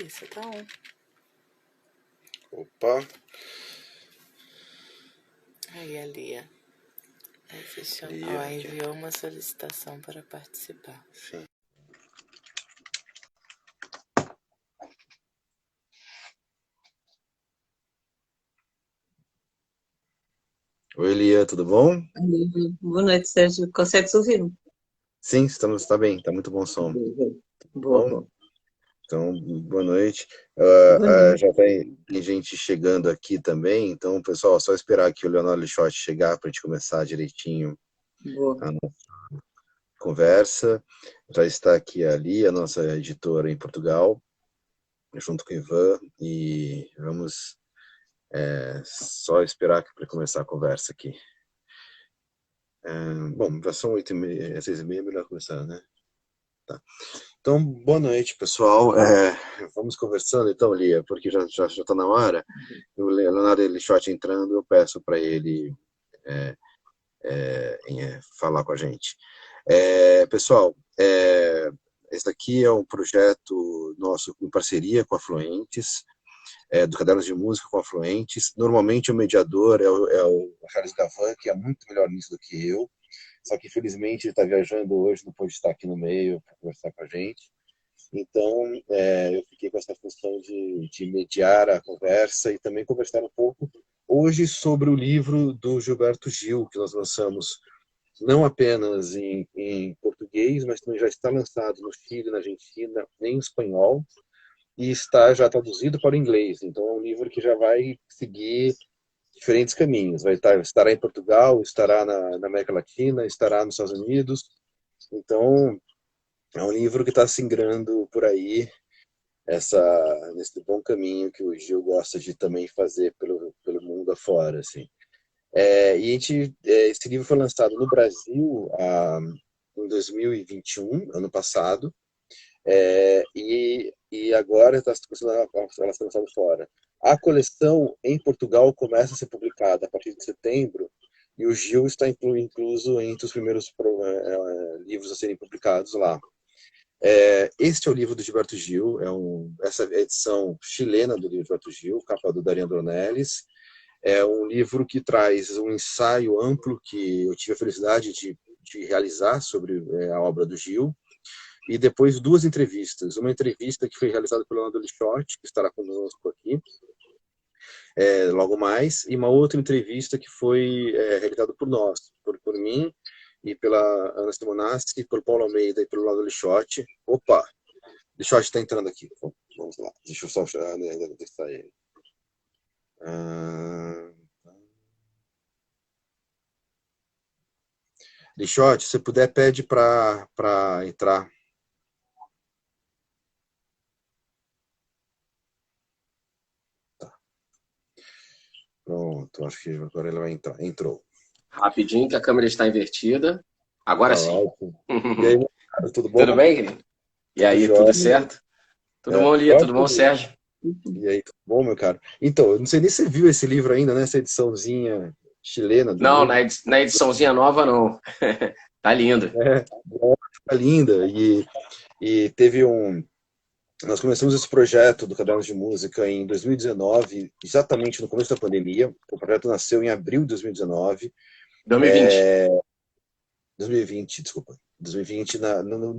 Solicita um. Opa. Aí a Lia enviou uma solicitação para participar. Sim. Oi, Lia, tudo bom? Boa noite, Sérgio. Consegues ouvir-me? Sim, está bem, está muito bom som. Boa. Bom, então, boa noite. Boa noite. Já tem gente chegando aqui também, então, pessoal, só esperar aqui o Leonardo Lixotti chegar para a gente começar direitinho Boa. a nossa conversa. Já está aqui ali a nossa editora em Portugal, junto com o Ivan, e vamos só esperar para começar a conversa aqui. Bom, já são 8h30, 6h30, melhor começar, né? Tá. Então, boa noite, pessoal. Vamos conversando então, Lia, porque já está na hora. O Leonardo Lixotti entrando, eu peço para ele falar com a gente. Pessoal, esse aqui é um projeto nosso em parceria com a Fluentes, do Cadernos de Música com a Fluentes. Normalmente o mediador é o Charles Gavan, que é muito melhor nisso do que eu, só que infelizmente ele está viajando hoje, não pode estar aqui no meio para conversar com a gente. Então, eu fiquei com essa função de mediar a conversa e também conversar um pouco hoje sobre o livro do Gilberto Gil, que nós lançamos não apenas em português, mas também já está lançado no Chile, na Argentina, em espanhol, e está já traduzido para o inglês. Então, é um livro que já vai seguir diferentes caminhos. Estará em Portugal, estará na América Latina, estará nos Estados Unidos. Então, é um livro que está se ingrando por aí, nesse bom caminho que o Gil gosta de também fazer pelo mundo afora, assim. Esse livro foi lançado no Brasil em 2021, ano passado, e agora está começando a ser lançado fora. A coleção em Portugal começa a ser publicada a partir de setembro, e o Gil está incluso entre os primeiros livros a serem publicados lá. Este é o livro do Gilberto Gil, essa é a edição chilena do livro do Gilberto Gil, capa do Dario Dornelles. É um livro que traz um ensaio amplo que eu tive a felicidade de realizar sobre a obra do Gil, e depois 2 entrevistas. Uma entrevista que foi realizada pelo Leonardo Lixotti, que estará conosco aqui logo mais, e uma outra entrevista que foi realizada por nós, por mim, e pela Ana Simonassi, pelo Paulo Almeida e pelo Leonardo Lixotti. Opa! Lixotti está entrando aqui. Vamos lá. Deixa eu só testar ele. Lixotti, se puder, pede para entrar. Tá. Pronto, acho que agora ele vai entrar. Entrou. Rapidinho, que a câmera está invertida. Agora sim. E aí, cara, tudo bom? Tudo bem, querido? E aí, tudo certo? Tudo bom, Lia? Tudo bom, Sérgio? E aí, tudo bom, meu caro? Então, eu não sei nem se você viu esse livro ainda, né? Essa ediçãozinha chilena. Não, na ediçãozinha nova, não. Tá lindo. Tá linda. E teve Nós começamos esse projeto do Cadernos de Música em 2019, exatamente no começo da pandemia. O projeto nasceu em abril de 2019. 2020, desculpa. 2020,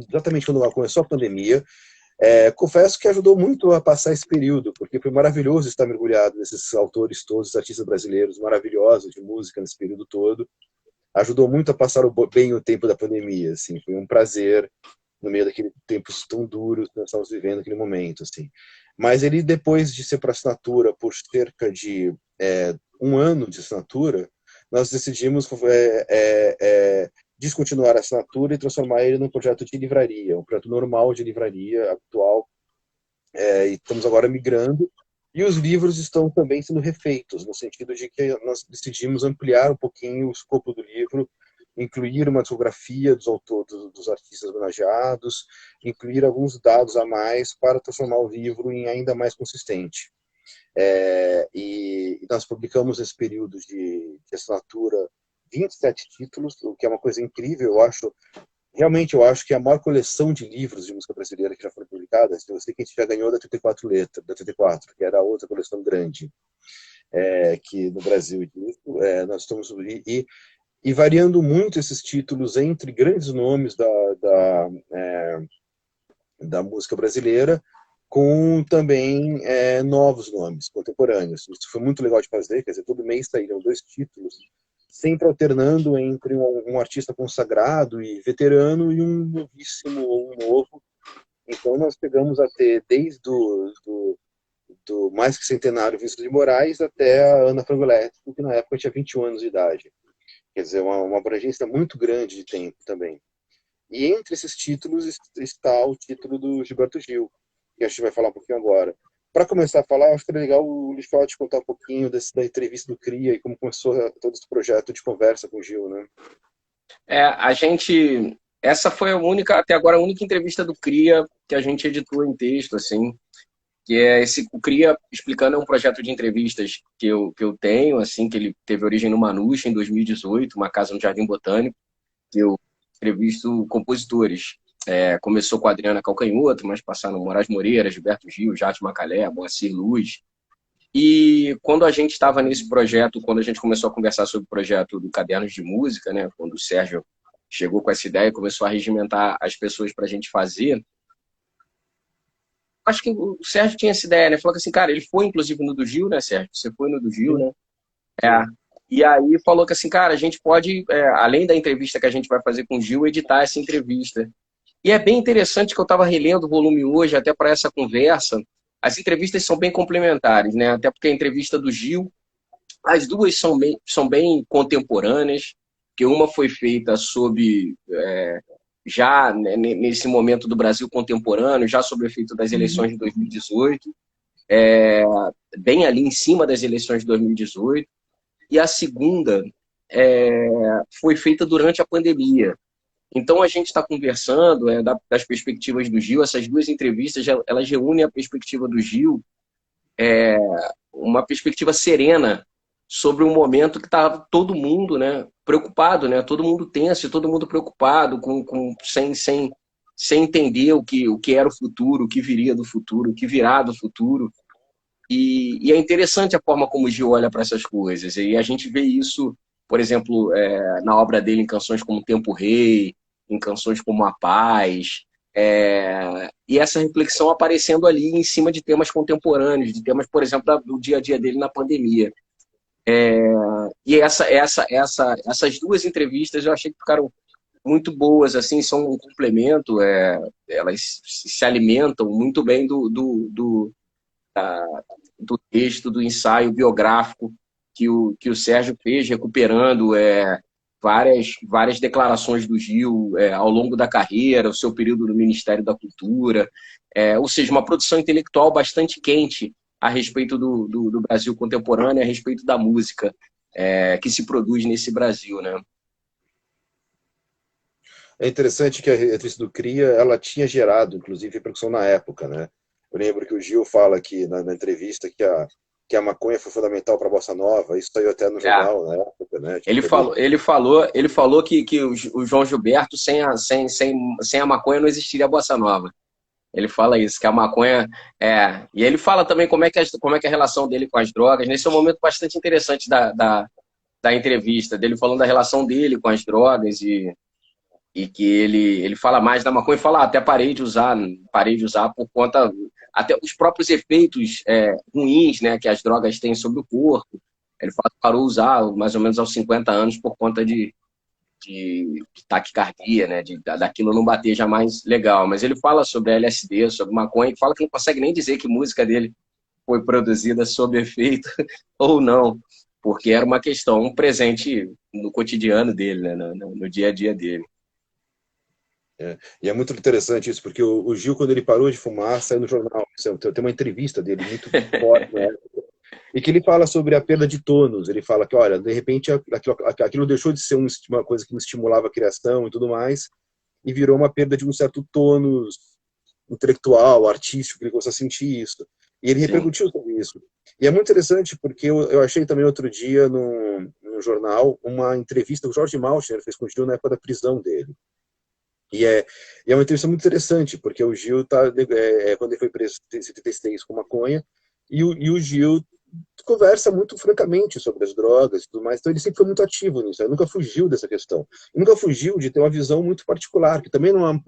exatamente quando começou a pandemia. Confesso que ajudou muito a passar esse período, porque foi maravilhoso estar mergulhado nesses autores todos, artistas brasileiros maravilhosos de música nesse período todo. Ajudou muito a passar bem o tempo da pandemia, assim. Foi um prazer no meio daqueles tempos tão duros que nós estávamos vivendo naquele momento, assim. Mas ele, depois de ser para assinatura por cerca de 1 ano de assinatura, nós decidimos descontinuar a assinatura e transformar ele num projeto de livraria, um projeto normal de livraria atual, e estamos agora migrando, e os livros estão também sendo refeitos, no sentido de que nós decidimos ampliar um pouquinho o escopo do livro, incluir uma discografia dos autores, dos artistas homenageados, incluir alguns dados a mais para transformar o livro em ainda mais consistente. E nós publicamos nesse período de assinatura 27 títulos, o que é uma coisa incrível, eu acho. realmente eu acho que é a maior coleção de livros de música brasileira que já foram publicadas. Eu sei que a gente já ganhou da 34 Letras, da 34, que era a outra coleção grande que no Brasil disso, nós estamos e variando muito esses títulos entre grandes nomes da música brasileira, com também novos nomes contemporâneos. Isso foi muito legal de fazer, quer dizer, todo mês saíram 2 títulos, sempre alternando entre um artista consagrado e veterano e um novíssimo ou um novo. Então nós chegamos a ter desde do mais que centenário Vinícius de Moraes até a Ana Frango Elétrico, que na época tinha 21 anos de idade. Quer dizer, uma abrangência muito grande de tempo também. E entre esses títulos está o título do Gilberto Gil, que a gente vai falar um pouquinho agora. Para começar a falar, acho que é legal o Luiz te contar um pouquinho da entrevista do CRIA e como começou todo esse projeto de conversa com o Gil, né? Essa foi até agora a única entrevista do CRIA que a gente editou em texto, assim, que o CRIA explicando um projeto de entrevistas que eu tenho, assim, que ele teve origem no Manusha, em 2018, uma casa no Jardim Botânico, que eu entrevisto compositores. Começou com a Adriana Calcanhoto, mas passaram Moraes Moreira, Gilberto Gil, Jade Macalé, Moacir Luz. E quando a gente estava nesse projeto, quando a gente começou a conversar sobre o projeto do Cadernos de Música, né, quando o Sérgio chegou com essa ideia e começou a regimentar as pessoas para a gente fazer, acho que o Sérgio tinha essa ideia, né? Falou assim, cara, ele foi inclusive no do Gil, né, Sérgio? Você foi no do Gil, né? E aí falou que assim, cara, a gente pode, além da entrevista que a gente vai fazer com o Gil, editar essa entrevista. E é bem interessante que eu estava relendo o volume hoje, até para essa conversa. As entrevistas são bem complementares, né? Até porque a entrevista do Gil, as duas são bem contemporâneas, que uma foi feita já nesse momento do Brasil contemporâneo, já sob o efeito das eleições de 2018, bem ali em cima das eleições de 2018. E a segunda foi feita durante a pandemia. Então, a gente está conversando das perspectivas do Gil. Essas duas entrevistas, elas reúnem a perspectiva do Gil, uma perspectiva serena sobre um momento que estava todo mundo, né, preocupado, né, todo mundo tenso, todo mundo preocupado, sem entender o que era o futuro, o que viria do futuro, o que virá do futuro. E é interessante a forma como o Gil olha para essas coisas. E a gente vê isso, por exemplo, na obra dele, em canções como Tempo Rei, em canções como A Paz, e essa reflexão aparecendo ali em cima de temas contemporâneos, de temas, por exemplo, do dia a dia dele na pandemia. E essas duas entrevistas eu achei que ficaram muito boas, assim, são um complemento, elas se alimentam muito bem do texto, do ensaio biográfico que o Sérgio fez, recuperando várias declarações do Gil ao longo da carreira, o seu período no Ministério da Cultura, ou seja, uma produção intelectual bastante quente a respeito do Brasil contemporâneo, a respeito da música que se produz nesse Brasil, né? É interessante que a entrevista do CRIA, ela tinha gerado, inclusive, repercussão na época, né? Eu lembro que o Gil fala aqui na entrevista que a maconha foi fundamental para a bossa nova. Isso saiu até no jornal na época, né? Tipo, ele falou que o João Gilberto sem a maconha não existiria a bossa nova. Ele fala isso, que a maconha e ele fala também como é que a relação dele com as drogas. Nesse é um momento bastante interessante da entrevista dele, falando da relação dele com as drogas e que ele fala mais da maconha, fala até parei de usar por conta até os próprios efeitos ruins, né, que as drogas têm sobre o corpo. Ele fala que parou de usar mais ou menos aos 50 anos por conta de taquicardia, né, daquilo não bater jamais legal. Mas ele fala sobre LSD, sobre maconha, e fala que não consegue nem dizer que música dele foi produzida sob efeito ou não, porque era uma questão, um presente no cotidiano dele, né, no dia a dia dele. E é muito interessante isso, porque o Gil, quando ele parou de fumar, saiu no jornal. Tem uma entrevista dele muito forte na época, e que ele fala sobre a perda de tônus. Ele fala que, olha, de repente aquilo deixou de ser uma coisa que me estimulava a criação e tudo mais, e virou uma perda de um certo tônus intelectual, artístico, ele começou a sentir isso. E ele repercutiu sobre isso. E é muito interessante porque eu achei também outro dia no jornal uma entrevista que o Jorge Maltner fez com o Gil na época da prisão dele. E é uma entrevista muito interessante, porque o Gil quando ele foi preso em 76 com maconha, e o Gil conversa muito francamente sobre as drogas e tudo mais, então ele sempre foi muito ativo nisso, ele nunca fugiu dessa questão, ele nunca fugiu de ter uma visão muito particular, que também não é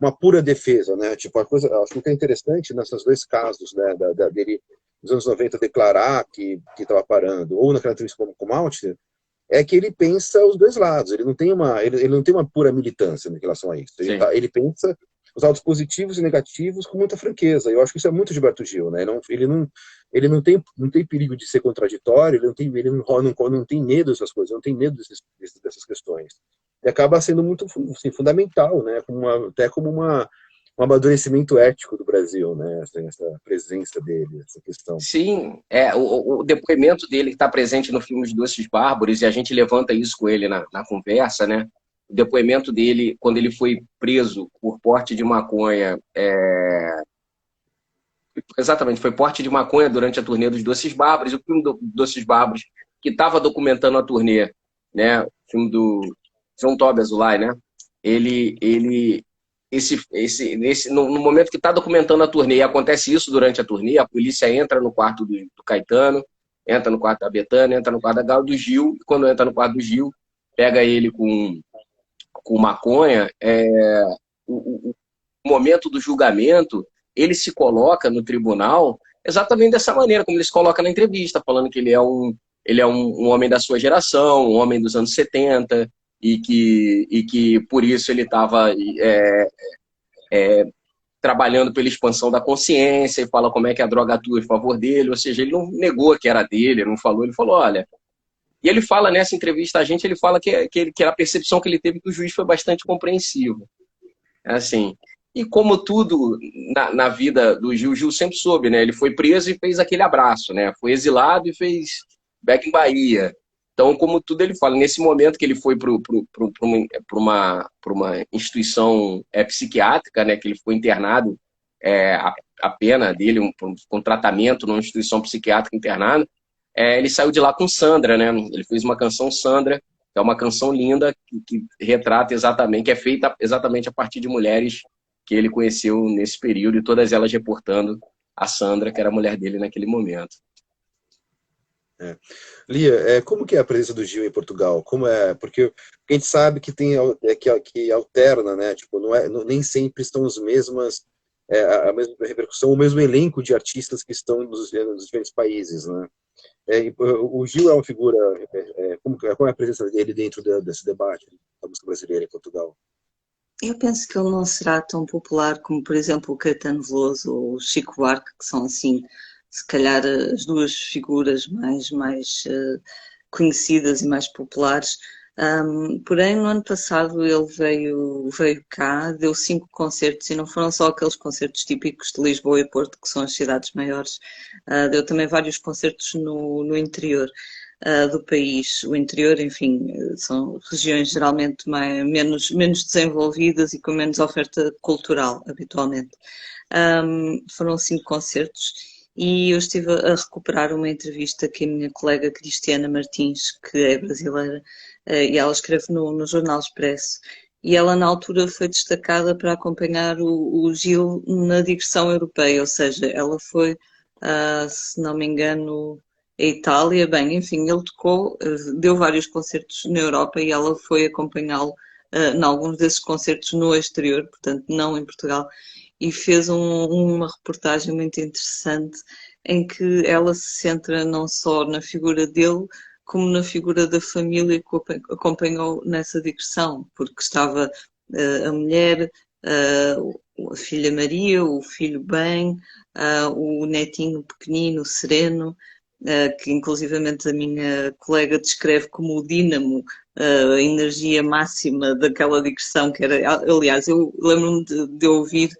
uma pura defesa, né? Tipo, a coisa, acho que é interessante nesses dois casos, né, dele nos anos 90 declarar que estava parando, ou naquela entrevista com o Maltner, é que ele pensa os dois lados, ele não tem uma pura militância em relação a isso. Ele pensa os lados positivos e negativos com muita franqueza. Eu acho que isso é muito Gilberto Gil, né? Ele não tem perigo de ser contraditório, ele não tem medo dessas coisas, não tem medo dessas questões. E acaba sendo muito assim, fundamental, né? Até como um amadurecimento ético do Brasil, né? Essa presença dele, essa questão. Sim, o depoimento dele que está presente no filme Os Doces Bárbaros, e a gente levanta isso com ele na conversa, né? O depoimento dele, quando ele foi preso por porte de maconha, exatamente, foi porte de maconha durante a turnê dos Doces Bárbaros, o filme do Doces Bárbaros, que estava documentando a turnê, né? O filme do João Tobias Azulay, né? No momento que está documentando a turnê, e acontece isso durante a turnê, a polícia entra no quarto do Caetano, entra no quarto da Bethânia, entra no quarto da Gal, do Gil, e quando entra no quarto do Gil, pega ele com maconha, o momento do julgamento, ele se coloca no tribunal exatamente dessa maneira, como ele se coloca na entrevista, falando que ele é um homem da sua geração, um homem dos anos 70, e que por isso ele estava trabalhando pela expansão da consciência, e fala como é que a droga atua em favor dele, ou seja, ele não negou que era dele, não falou, ele falou, olha... E ele fala nessa entrevista a gente, ele fala que a percepção que ele teve que o juiz foi bastante compreensivo. Assim, e como tudo na vida do Gil sempre soube, né? Ele foi preso e fez aquele abraço, né? Foi exilado e fez back em Bahia. Então, como tudo ele fala, nesse momento que ele foi para uma instituição psiquiátrica, né? Que ele foi internado, a pena dele, um tratamento numa instituição psiquiátrica internado, ele saiu de lá com Sandra, né? Ele fez uma canção Sandra, que é uma canção linda, que retrata exatamente, que é feita exatamente a partir de mulheres que ele conheceu nesse período, e todas elas reportando a Sandra, que era a mulher dele naquele momento. Lia, como que é a presença do Gil em Portugal? Como é? Porque a gente sabe que tem que alterna, né? Tipo, nem sempre estão as mesmas a mesma repercussão, o mesmo elenco de artistas que estão nos diferentes países, né? O Gil é uma figura, como é a presença dele dentro desse debate da música brasileira em Portugal? Eu penso que ele não será tão popular como, por exemplo, o Caetano Veloso ou o Chico Buarque, que são, assim, se calhar as duas figuras mais conhecidas e mais populares. Porém, no ano passado ele veio cá, deu 5 concertos, e não foram só aqueles concertos típicos de Lisboa e Porto, que são as cidades maiores, deu também vários concertos no interior do país. O interior, enfim, são regiões geralmente menos desenvolvidas e com menos oferta cultural, habitualmente. Foram 5 concertos. E eu estive a recuperar uma entrevista que a minha colega Cristiana Martins, que é brasileira, e ela escreve no Jornal Expresso, e ela na altura foi destacada para acompanhar o Gil na digressão europeia, ou seja, ela foi, se não me engano, a Itália, bem, enfim, ele deu vários concertos na Europa e ela foi acompanhá-lo em alguns desses concertos no exterior, portanto não em Portugal, e fez uma reportagem muito interessante em que ela se centra não só na figura dele, como na figura da família que o acompanhou nessa digressão, porque estava a mulher, a filha Maria, o filho Ben, o netinho pequenino, Sereno, que inclusivamente a minha colega descreve como o dínamo, a energia máxima daquela digressão, que era, aliás, eu lembro-me de ouvir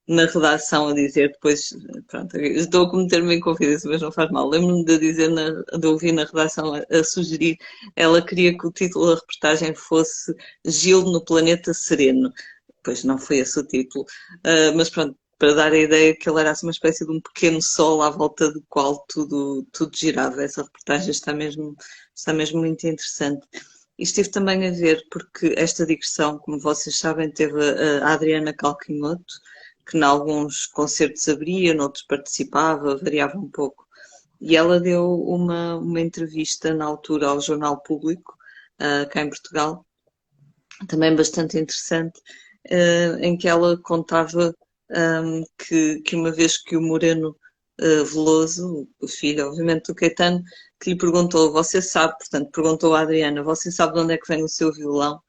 na redação a dizer, depois, pronto, estou a cometer-me em confidência, mas não faz mal, lembro-me de ouvir na redação a sugerir, ela queria que o título da reportagem fosse Gil no Planeta Sereno, pois não foi esse o título, mas pronto, para dar a ideia que ele era assim, uma espécie de um pequeno sol à volta do qual tudo girava. Essa reportagem está mesmo muito interessante. Isto teve também a ver porque esta digressão, como vocês sabem, teve a Adriana Calquinhoto, que em alguns concertos abria, noutros participava, variava um pouco. E ela deu uma entrevista na altura ao Jornal Público, cá em Portugal, também bastante interessante, em que ela contava que uma vez que o Moreno Veloso, o filho, obviamente, do Caetano, que lhe perguntou, você sabe, portanto, perguntou à Adriana, você sabe de onde é que vem o seu violão?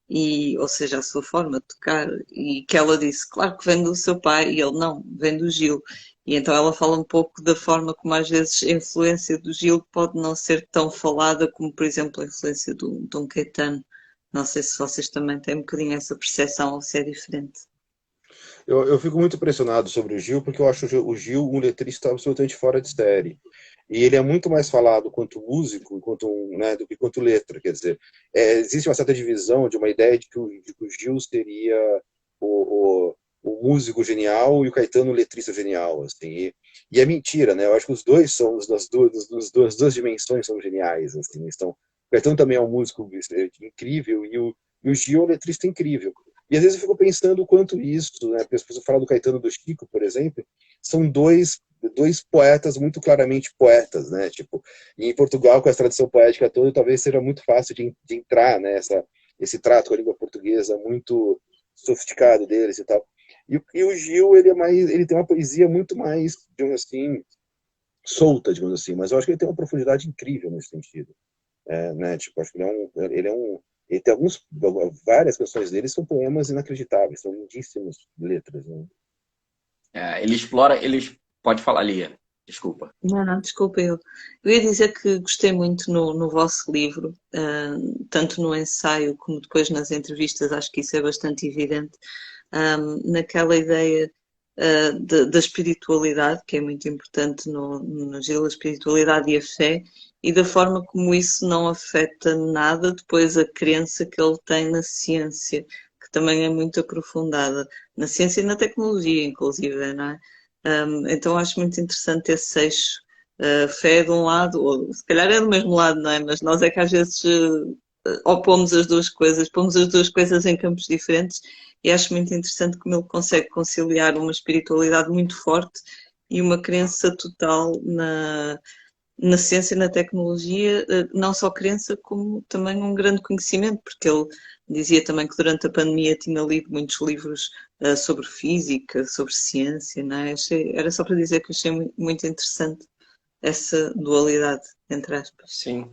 E, ou seja, a sua forma de tocar, e que ela disse, claro que vem do seu pai, e ele não, vem do Gil. E então ela fala um pouco da forma como às vezes a influência do Gil pode não ser tão falada como, por exemplo, a influência de um Caetano. Não sei se vocês também têm um bocadinho essa percepção ou se é diferente. Eu fico muito impressionado sobre o Gil, porque eu acho o Gil um letrista absolutamente fora de série. E ele é muito mais falado quanto músico né, do que quanto letra. Quer dizer, existe uma certa divisão de uma ideia de que o Gil seria o músico genial e o Caetano o letrista genial. Assim, e é mentira, né? Eu acho que os dois são, das duas dimensões são geniais. Assim, o Caetano também é um músico incrível e o Gil é um letrista incrível. E às vezes eu fico pensando o quanto isso, né? Porque as pessoas falam do Caetano e do Chico, por exemplo, são dois poetas muito claramente poetas, né? Tipo, e em Portugal, com essa tradição poética toda, talvez seja muito fácil de entrar, né? Esse trato com a língua portuguesa muito sofisticado deles e tal. E o Gil, ele tem uma poesia muito mais, digamos assim, solta, digamos assim, mas eu acho que ele tem uma profundidade incrível nesse sentido. Né? Tipo, acho que ele tem várias canções dele são poemas inacreditáveis, são lindíssimas letras, né? Pode falar, Lia, desculpa. Não, desculpa eu. Eu ia dizer que gostei muito no vosso livro, tanto no ensaio como depois nas entrevistas, acho que isso é bastante evidente, naquela ideia da espiritualidade, que é muito importante no Gil, a espiritualidade e a fé, e da forma como isso não afeta nada depois a crença que ele tem na ciência, que também é muito aprofundada, na ciência e na tecnologia, inclusive, não é? Então acho muito interessante esse eixo. Fé de um lado, ou se calhar é do mesmo lado, não é? Mas nós é que às vezes opomos as duas coisas, pomos as duas coisas em campos diferentes e acho muito interessante como ele consegue conciliar uma espiritualidade muito forte e uma crença total na ciência e na tecnologia, não só crença, como também um grande conhecimento, porque ele dizia também que durante a pandemia tinha lido muitos livros sobre física, sobre ciência, não é? Era só para dizer que achei muito interessante essa dualidade, entre aspas. Sim.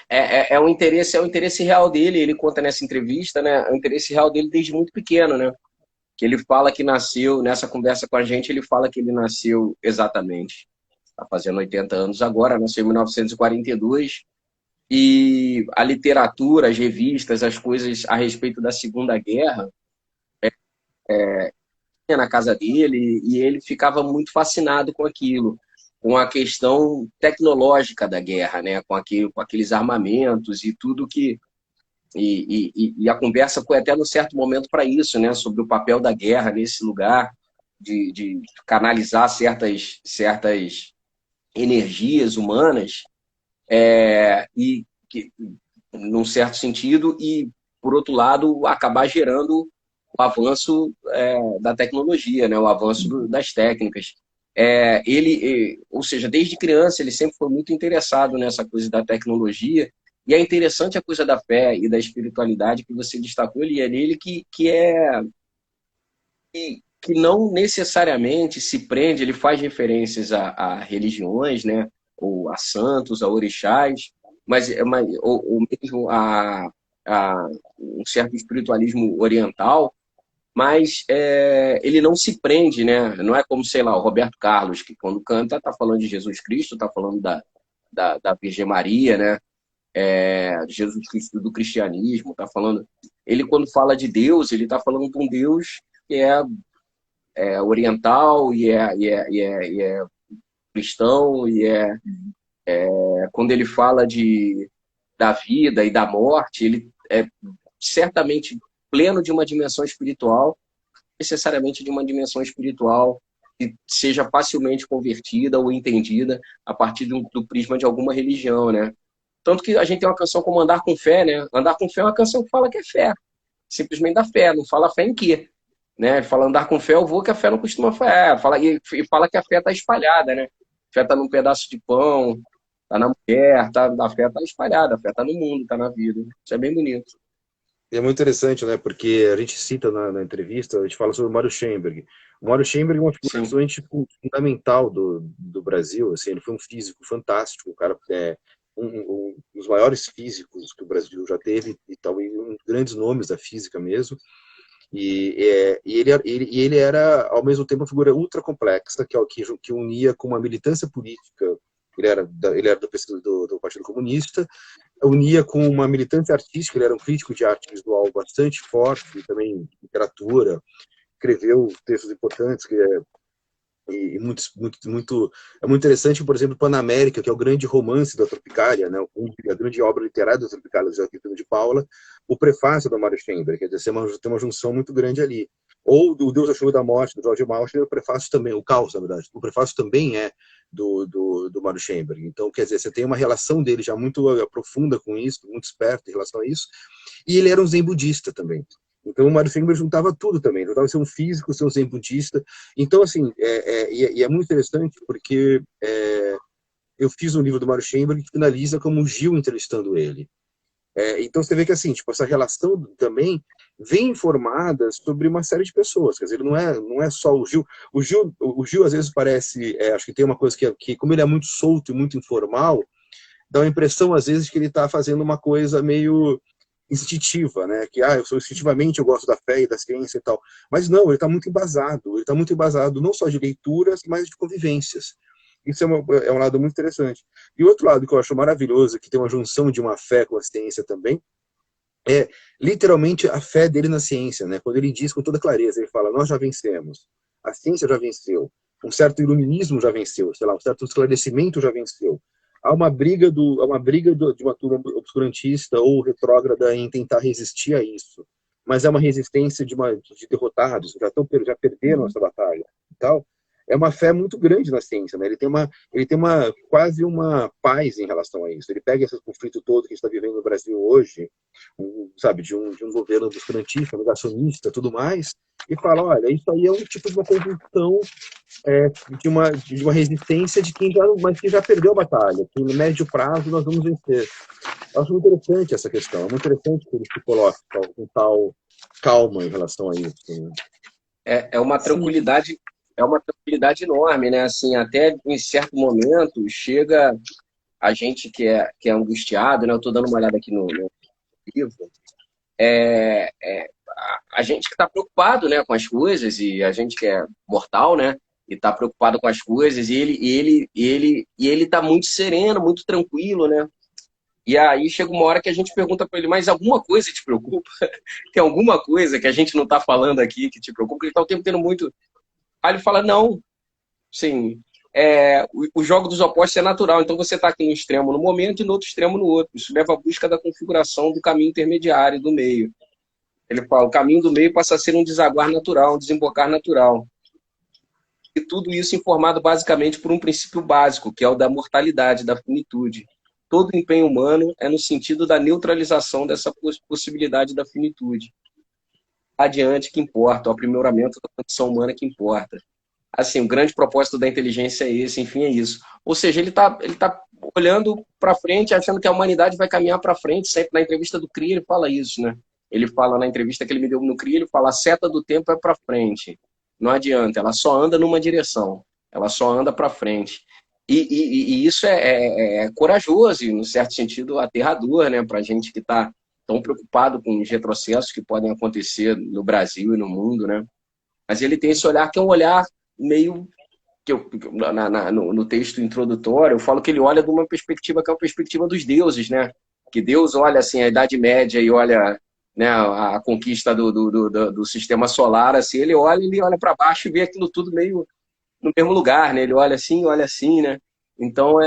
É um interesse real dele, ele conta nessa entrevista, né? É um interesse real dele desde muito pequeno, né? Que ele fala que nasceu, nessa conversa com a gente, ele fala que ele nasceu exatamente, está fazendo 80 anos agora, nasceu em 1942, e a literatura, as revistas, as coisas a respeito da Segunda Guerra, na casa dele, e ele ficava muito fascinado com aquilo, com a questão tecnológica da guerra, né? Com aqueles armamentos e tudo que... E a conversa foi até num certo momento para isso, né? Sobre o papel da guerra nesse lugar, de canalizar certas energias humanas, e que, num certo sentido, e, por outro lado, acabar gerando o avanço da tecnologia, né? O avanço das técnicas. Ou seja, desde criança ele sempre foi muito interessado nessa coisa da tecnologia, e é interessante a coisa da fé e da espiritualidade que você destacou, ele é nele que não necessariamente se prende, ele faz referências a religiões, né? Ou a santos, a orixás, ou mesmo a um certo espiritualismo oriental, mas ele não se prende, né? Não é como, sei lá, o Roberto Carlos, que quando canta está falando de Jesus Cristo, está falando da Virgem Maria, né? Jesus Cristo do cristianismo, está falando... Ele, quando fala de Deus, ele está falando de um Deus que é oriental e é cristão, quando ele fala da vida e da morte, ele é certamente pleno de uma dimensão espiritual, necessariamente de uma dimensão espiritual que seja facilmente convertida ou entendida a partir do prisma de alguma religião, né? Tanto que a gente tem uma canção como Andar com Fé, né? Andar com Fé é uma canção que fala que é fé. Simplesmente da fé, não fala fé em quê? Né? Fala andar com fé, eu vou, que a fé não costuma fé. E fala que a fé está espalhada, né? A fé está num pedaço de pão, está na mulher, a fé está espalhada, a fé está no mundo, está na vida. Isso é bem bonito. E é muito interessante, né? Porque a gente cita na entrevista, a gente fala sobre o Mário Schoenberg. O Mário Schoenberg é uma figura Sim. absolutamente fundamental do Brasil. Assim, ele foi um físico fantástico, o cara um dos maiores físicos que o Brasil já teve e tal, e um dos grandes nomes da física mesmo. Ele era, ao mesmo tempo, uma figura ultra complexa, que unia com uma militância política. Ele era do Partido Comunista, unia com uma militância artística. Ele era um crítico de arte visual bastante forte, e também literatura, escreveu textos importantes e é muito interessante, por exemplo, Panamérica, que é o grande romance da Tropicália, né, a grande obra literária da Tropicália, do Joaquim de Paula, o prefácio do Mário Schoenberg, quer dizer, tem uma junção muito grande ali. Ou do Deus, a Chuva da Morte, do George Marshall, o prefácio também, o Caos, na verdade, o prefácio também é do Mário Schoenberg. Então, quer dizer, você tem uma relação dele já muito profunda com isso, muito esperto em relação a isso, e ele era um zen budista também. Então, o Mário Schoenberg juntava tudo também, juntava ser um físico, ser um zen budista. Então, assim, é muito interessante porque eu fiz um livro do Mário Schoenberg que finaliza como o Gil entrevistando ele. Então, você vê que, assim, tipo, essa relação também vem informada sobre uma série de pessoas. Quer dizer, não é só o Gil. O Gil às vezes parece, acho que tem uma coisa que, como ele é muito solto e muito informal, dá uma impressão, às vezes, que ele está fazendo uma coisa meio instintiva, né? Que instintivamente eu gosto da fé e da ciência e tal. Mas não, ele está muito embasado não só de leituras, mas de convivências. Isso é um lado muito interessante. E o outro lado que eu acho maravilhoso, que tem uma junção de uma fé com a ciência também, é literalmente a fé dele na ciência, né? Quando ele diz com toda clareza, ele fala: nós já vencemos, a ciência já venceu, um certo iluminismo já venceu, sei lá, um certo esclarecimento já venceu. Há uma briga de uma turma obscurantista ou retrógrada em tentar resistir a isso, mas é uma resistência de derrotados, já perderam essa batalha e tal. É uma fé muito grande na ciência, né? Ele tem quase uma paz em relação a isso. Ele pega esse conflito todo que está vivendo no Brasil hoje, sabe, de um governo obscurantista, negacionista, tudo mais, e fala: olha, isso aí é um tipo de uma convicção de uma resistência de mas que já perdeu a batalha, que no médio prazo nós vamos vencer. Eu acho muito interessante essa questão, é muito interessante que ele se coloque com tal calma em relação a isso. Né? É uma tranquilidade. É uma tranquilidade enorme, né? Assim, até em certo momento chega a gente que é angustiado, né? Eu estou dando uma olhada aqui no livro. A gente que está preocupado, né, com as coisas, e a gente que é mortal, né? E está preocupado com as coisas, e ele está muito sereno, muito tranquilo, né? E aí chega uma hora que a gente pergunta para ele: mas alguma coisa te preocupa? Tem alguma coisa que a gente não está falando aqui que te preocupa? Ele está o tempo tendo muito. Aí ele fala: não, sim, o jogo dos opostos é natural, então você está aqui no extremo no momento e no outro extremo no outro. Isso leva à busca da configuração do caminho intermediário, do meio. Ele fala: o caminho do meio passa a ser um desaguar natural, um desembocar natural. E tudo isso informado basicamente por um princípio básico, que é o da mortalidade, da finitude. Todo empenho humano é no sentido da neutralização dessa possibilidade da finitude. Adiante que importa, o aprimoramento da condição humana que importa. Assim, o grande propósito da inteligência é esse, enfim, é isso. Ou seja, ele tá olhando para frente, achando que a humanidade vai caminhar para frente. Sempre na entrevista do CRI ele fala isso, né? Ele fala na entrevista que ele me deu no CRI, ele fala: a seta do tempo é para frente. Não adianta, ela só anda numa direção. Ela só anda para frente. E isso é corajoso e, no certo sentido, aterrador, né? Para a gente que está tão preocupado com os retrocessos que podem acontecer no Brasil e no mundo, né? Mas ele tem esse olhar que é um olhar meio... no texto introdutório, eu falo que ele olha de uma perspectiva que é a perspectiva dos deuses, né? Que Deus olha assim, a Idade Média e olha, né, a conquista do sistema solar, assim, ele olha para baixo e vê aquilo tudo meio no mesmo lugar, né? Ele olha assim, né? Então,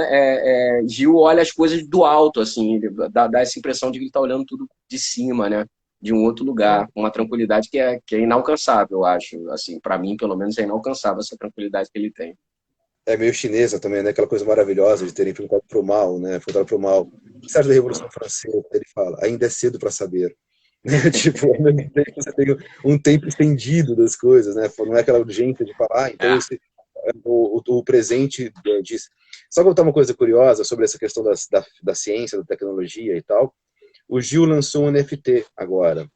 Gil olha as coisas do alto, assim, ele dá essa impressão de que ele está olhando tudo de cima, né? De um outro lugar, com uma tranquilidade que é inalcançável, eu acho. Assim, para mim, pelo menos, é inalcançável essa tranquilidade que ele tem. É meio chinesa também, né? Aquela coisa maravilhosa de terem perguntado para o mal, né? Perguntaram para o mal. O que você acha da Revolução Francesa? Ele fala, ainda é cedo para saber. Né? Tipo, ao mesmo tempo você tem um tempo estendido das coisas, né? Não é aquela urgência de falar, então É. o presente diz. Só contar uma coisa curiosa sobre essa questão da ciência, da tecnologia e tal. O Gil lançou um NFT agora.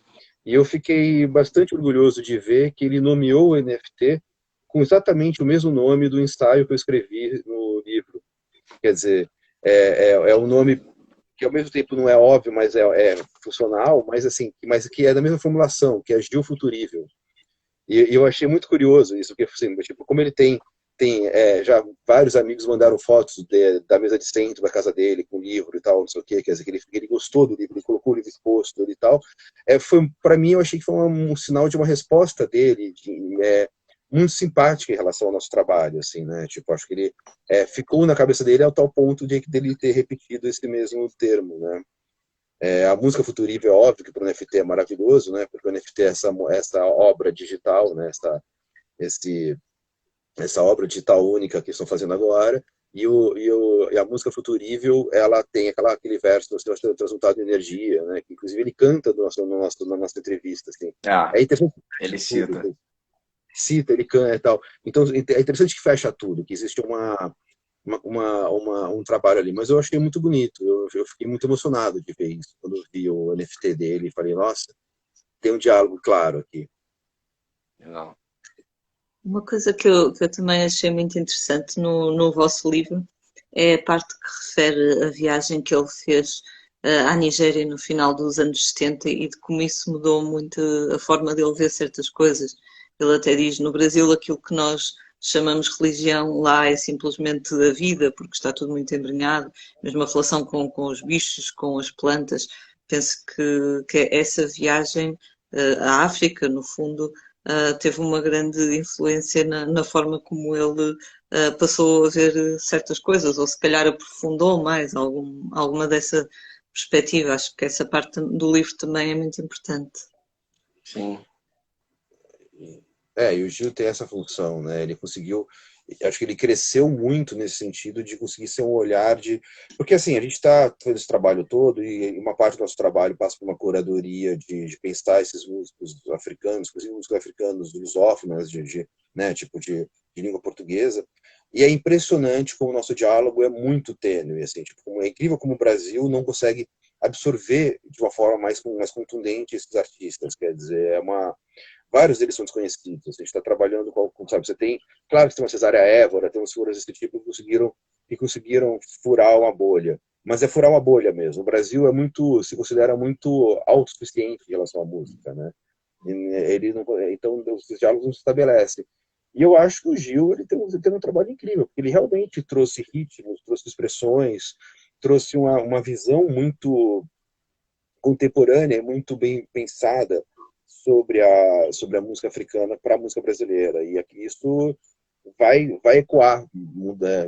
E eu fiquei bastante orgulhoso de ver que ele nomeou o NFT com exatamente o mesmo nome do ensaio que eu escrevi no livro. Quer dizer, é um nome que ao mesmo tempo não é óbvio, mas é funcional, mas assim, mas que é da mesma formulação, que é Gil Futurível. E eu achei muito curioso isso, porque assim, tipo, como ele tem já vários amigos mandaram fotos da mesa de centro da casa dele com o livro e tal, não sei o quê, quer dizer que ele gostou do livro, ele colocou o livro exposto e tal. Foi para mim, eu achei que foi um sinal de uma resposta dele muito simpática em relação ao nosso trabalho, assim, né? Tipo, acho que ele ficou na cabeça dele ao tal ponto de dele ter repetido esse mesmo termo, né? A música futurível é óbvio que para o NFT é maravilhoso, né? Porque o NFT é essa obra digital, né? Essa obra digital única que estão fazendo agora, e a música futurível, ela tem aquele verso, nós temos transmutado energia, né, que inclusive ele canta na nossa entrevista, assim. Ah, É interessante que ele fecha tudo, cita. cita, ele canta e tal. Então, é interessante que fecha tudo, que existe um trabalho ali, mas eu achei muito bonito, eu fiquei muito emocionado de ver isso, quando eu vi o NFT dele, e falei, nossa, tem um diálogo claro aqui. Legal. Uma coisa que eu também achei muito interessante no vosso livro é a parte que refere a viagem que ele fez à Nigéria no final dos anos 70 e de como isso mudou muito a forma dele ver certas coisas. Ele até diz, no Brasil aquilo que nós chamamos religião lá é simplesmente a vida, porque está tudo muito embrenhado, mesmo a relação com os bichos, com as plantas. Penso que essa viagem à África, no fundo, teve uma grande influência na forma como ele passou a ver certas coisas, ou se calhar aprofundou mais alguma dessa perspectiva. Acho que essa parte do livro também é muito importante. Sim. E o Gil tem essa função, né? Ele conseguiu, acho que ele cresceu muito nesse sentido de conseguir ser um olhar de, porque assim, a gente está fazendo esse trabalho todo e uma parte do nosso trabalho passa por uma curadoria de pensar esses músicos africanos, inclusive músicos africanos lusófonos, né, tipo de língua portuguesa. E é impressionante como o nosso diálogo é muito tênue, assim, tipo, é incrível como o Brasil não consegue absorver de uma forma mais contundente esses artistas, quer dizer, vários deles são desconhecidos. A gente está trabalhando sabe, você tem, claro que tem uma Cesária Évora, tem umas figuras desse tipo que conseguiram furar uma bolha, mas é furar uma bolha mesmo. O Brasil se considera muito autossuficiente em relação à música, né? Ele não, então os diálogos não se estabelecem. E eu acho que o Gil ele tem um trabalho incrível, porque ele realmente trouxe ritmos, trouxe expressões, trouxe uma visão muito contemporânea, muito bem pensada sobre a música africana para a música brasileira. E aqui isso vai ecoar, né,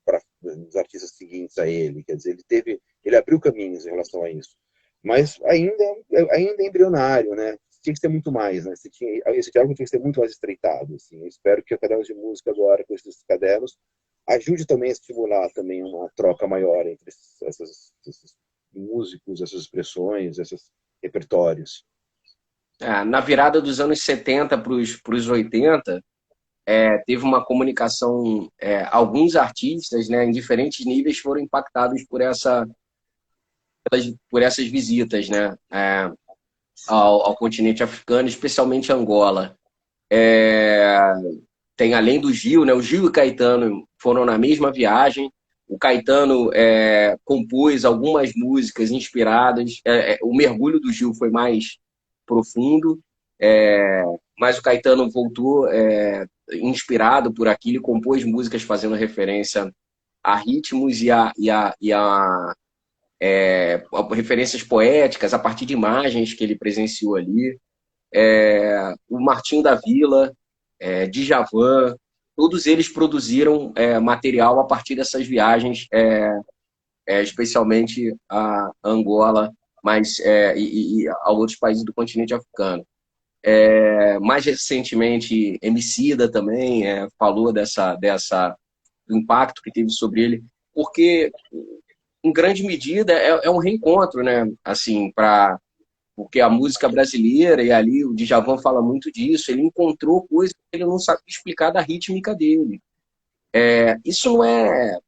para os artistas seguintes a ele. Quer dizer, ele abriu caminhos em relação a isso. Mas ainda é embrionário, né? Tinha que ser muito mais, né? Esse diálogo tinha que ser muito mais estreitado. Assim. Eu espero que o Cadernos de Música agora, com esses cadernos, ajude também a estimular também uma troca maior entre esses músicos, essas expressões, esses repertórios. Na virada dos anos 70 para os 80, teve uma comunicação, alguns artistas, né, em diferentes níveis foram impactados por essas visitas, né, ao continente africano, especialmente Angola. Tem além do Gil, né, o Gil e o Caetano foram na mesma viagem. O Caetano compôs algumas músicas inspiradas. O mergulho do Gil foi mais profundo, mas o Caetano voltou inspirado por aquilo e compôs músicas fazendo referência a ritmos e a referências poéticas a partir de imagens que ele presenciou ali. O Martinho da Vila, Djavan, todos eles produziram material a partir dessas viagens, especialmente a Angola, mas e a outros países do continente africano. Mais recentemente, Emicida também falou dessa do impacto que teve sobre ele, porque em grande medida é um reencontro, né? Assim, porque a música brasileira, e ali o Djavan fala muito disso, ele encontrou coisas que ele não sabia explicar da rítmica dele. Isso não é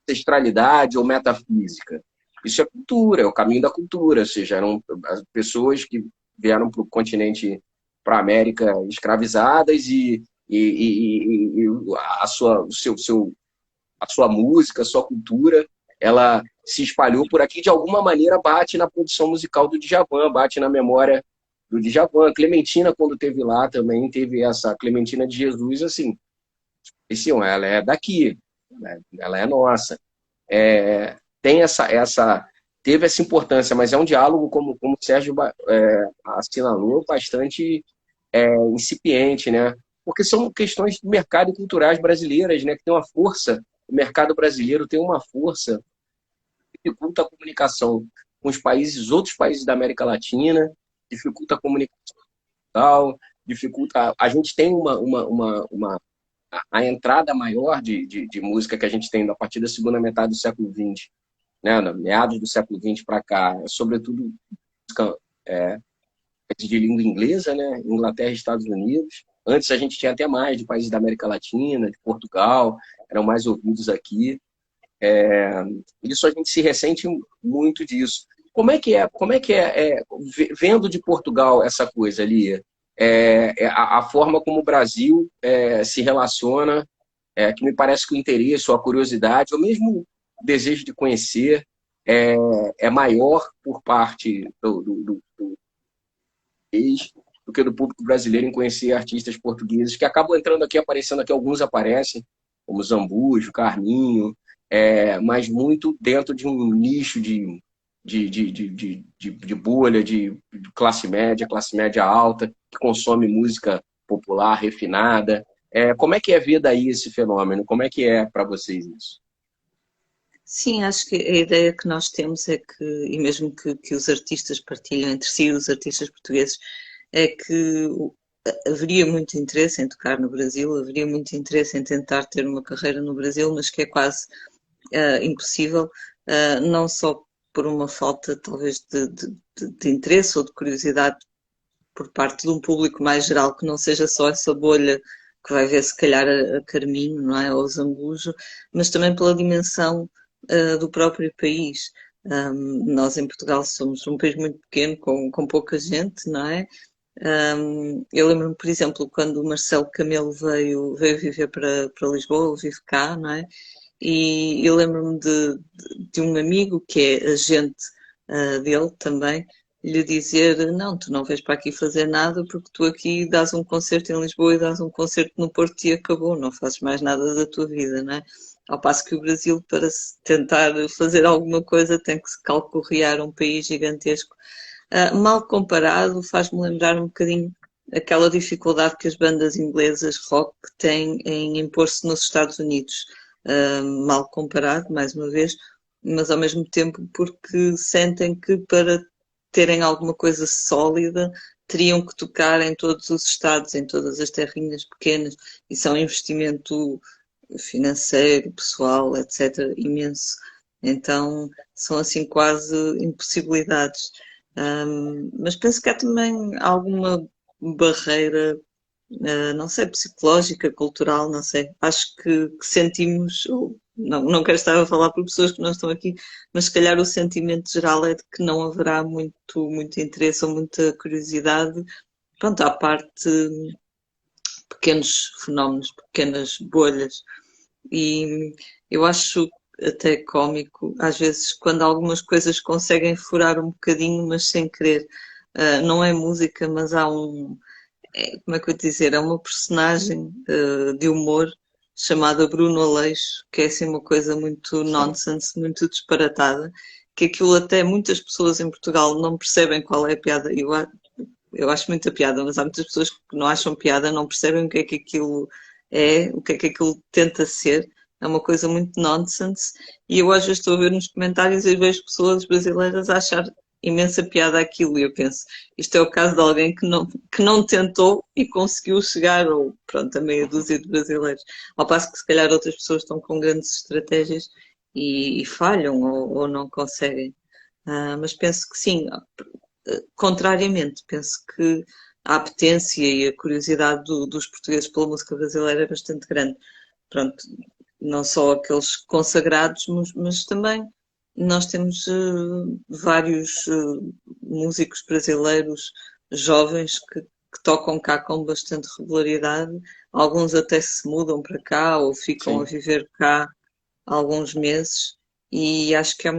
ancestralidade ou metafísica. Isso é cultura, é o caminho da cultura, ou seja, eram as pessoas que vieram para o continente, para a América, escravizadas e a sua música, a sua cultura, ela se espalhou por aqui, de alguma maneira bate na produção musical do Djavan, bate na memória do Djavan. Clementina, quando teve lá, também teve essa Clementina de Jesus, assim, ela é daqui, né? Ela é nossa. Tem teve essa importância, mas é um diálogo, como o Sérgio assinalou, bastante incipiente, né? Porque são questões de mercado e culturais brasileiras, né? Que tem uma força, o mercado brasileiro tem uma força que dificulta a comunicação com outros países da América Latina, dificulta a comunicação tal, dificulta. A gente tem a entrada maior de música que a gente tem a partir da segunda metade do século XX, né, meados do século XX para cá, sobretudo música de língua inglesa, né, Inglaterra e Estados Unidos. Antes a gente tinha até mais de países da América Latina, de Portugal, eram mais ouvidos aqui. Isso a gente se ressente muito disso. Como é que é vendo de Portugal essa coisa ali? A forma como o Brasil se relaciona, que me parece que o interesse, ou a curiosidade, ou mesmo o desejo de conhecer é maior por parte do que do público brasileiro em conhecer artistas portugueses que acabam entrando aqui, aparecendo aqui, alguns aparecem, como Zambujo, Carminho, mas muito dentro de um nicho de bolha, de classe média alta, que consome música popular, refinada. Como é que ver daí esse fenômeno? Como é que é para vocês isso? Sim, acho que a ideia que nós temos é que, e mesmo que os artistas partilham entre si, os artistas portugueses, é que haveria muito interesse em tocar no Brasil, haveria muito interesse em tentar ter uma carreira no Brasil, mas que é quase impossível, não só por uma falta, talvez, de interesse ou de curiosidade por parte de um público mais geral, que não seja só essa bolha que vai ver, se calhar, a Carminho, não é? Ou o Zambujo, mas também pela dimensão do próprio país. Nós, em Portugal, somos um país muito pequeno, com pouca gente, não é? Eu lembro-me, por exemplo, quando o Marcelo Camelo veio viver para Lisboa, ele vive cá, não é? E eu lembro-me de um amigo que é agente dele também, lhe dizer: não, tu não vens para aqui fazer nada, porque tu aqui dás um concerto em Lisboa e dás um concerto no Porto e acabou, não fazes mais nada da tua vida, não é? Ao passo que o Brasil, para tentar fazer alguma coisa, tem que se calcorrear um país gigantesco. Mal comparado, faz-me lembrar um bocadinho aquela dificuldade que as bandas inglesas rock têm em impor-se nos Estados Unidos. Mal comparado, mais uma vez, mas ao mesmo tempo porque sentem que para terem alguma coisa sólida teriam que tocar em todos os estados, em todas as terrinhas pequenas. Isso é um investimento financeiro, pessoal, etc., imenso. Então são assim quase impossibilidades. Mas penso que há também alguma barreira, não sei, psicológica, cultural, não sei. Acho que sentimos, não quero estar a falar por pessoas que não estão aqui, mas se calhar o sentimento geral é de que não haverá muito interesse ou muita curiosidade. Pronto, à parte pequenos fenómenos, pequenas bolhas. E eu acho até cómico, às vezes, quando algumas coisas conseguem furar um bocadinho, mas sem querer. Não é música, mas há como é que eu vou dizer? É uma personagem de humor chamada Bruno Aleixo, que é assim uma coisa muito nonsense, muito disparatada, que aquilo até muitas pessoas em Portugal não percebem qual é a piada. Eu acho muita piada, mas há muitas pessoas que não acham piada, não percebem o que é que aquilo o que é que aquilo tenta ser. É uma coisa muito nonsense. E eu às vezes estou a ver nos comentários e vejo pessoas brasileiras a achar imensa piada aquilo. E eu penso, isto é o caso de alguém que não tentou e conseguiu chegar, ou pronto, a meia dúzia de brasileiros. Ao passo que se calhar outras pessoas estão com grandes estratégias e falham ou não conseguem. Mas penso que sim, contrariamente, penso que a apetência e a curiosidade dos portugueses pela música brasileira é bastante grande. Pronto, não só aqueles consagrados, mas também nós temos vários músicos brasileiros jovens que tocam cá com bastante regularidade. Alguns até se mudam para cá ou ficam a viver cá alguns meses e acho que há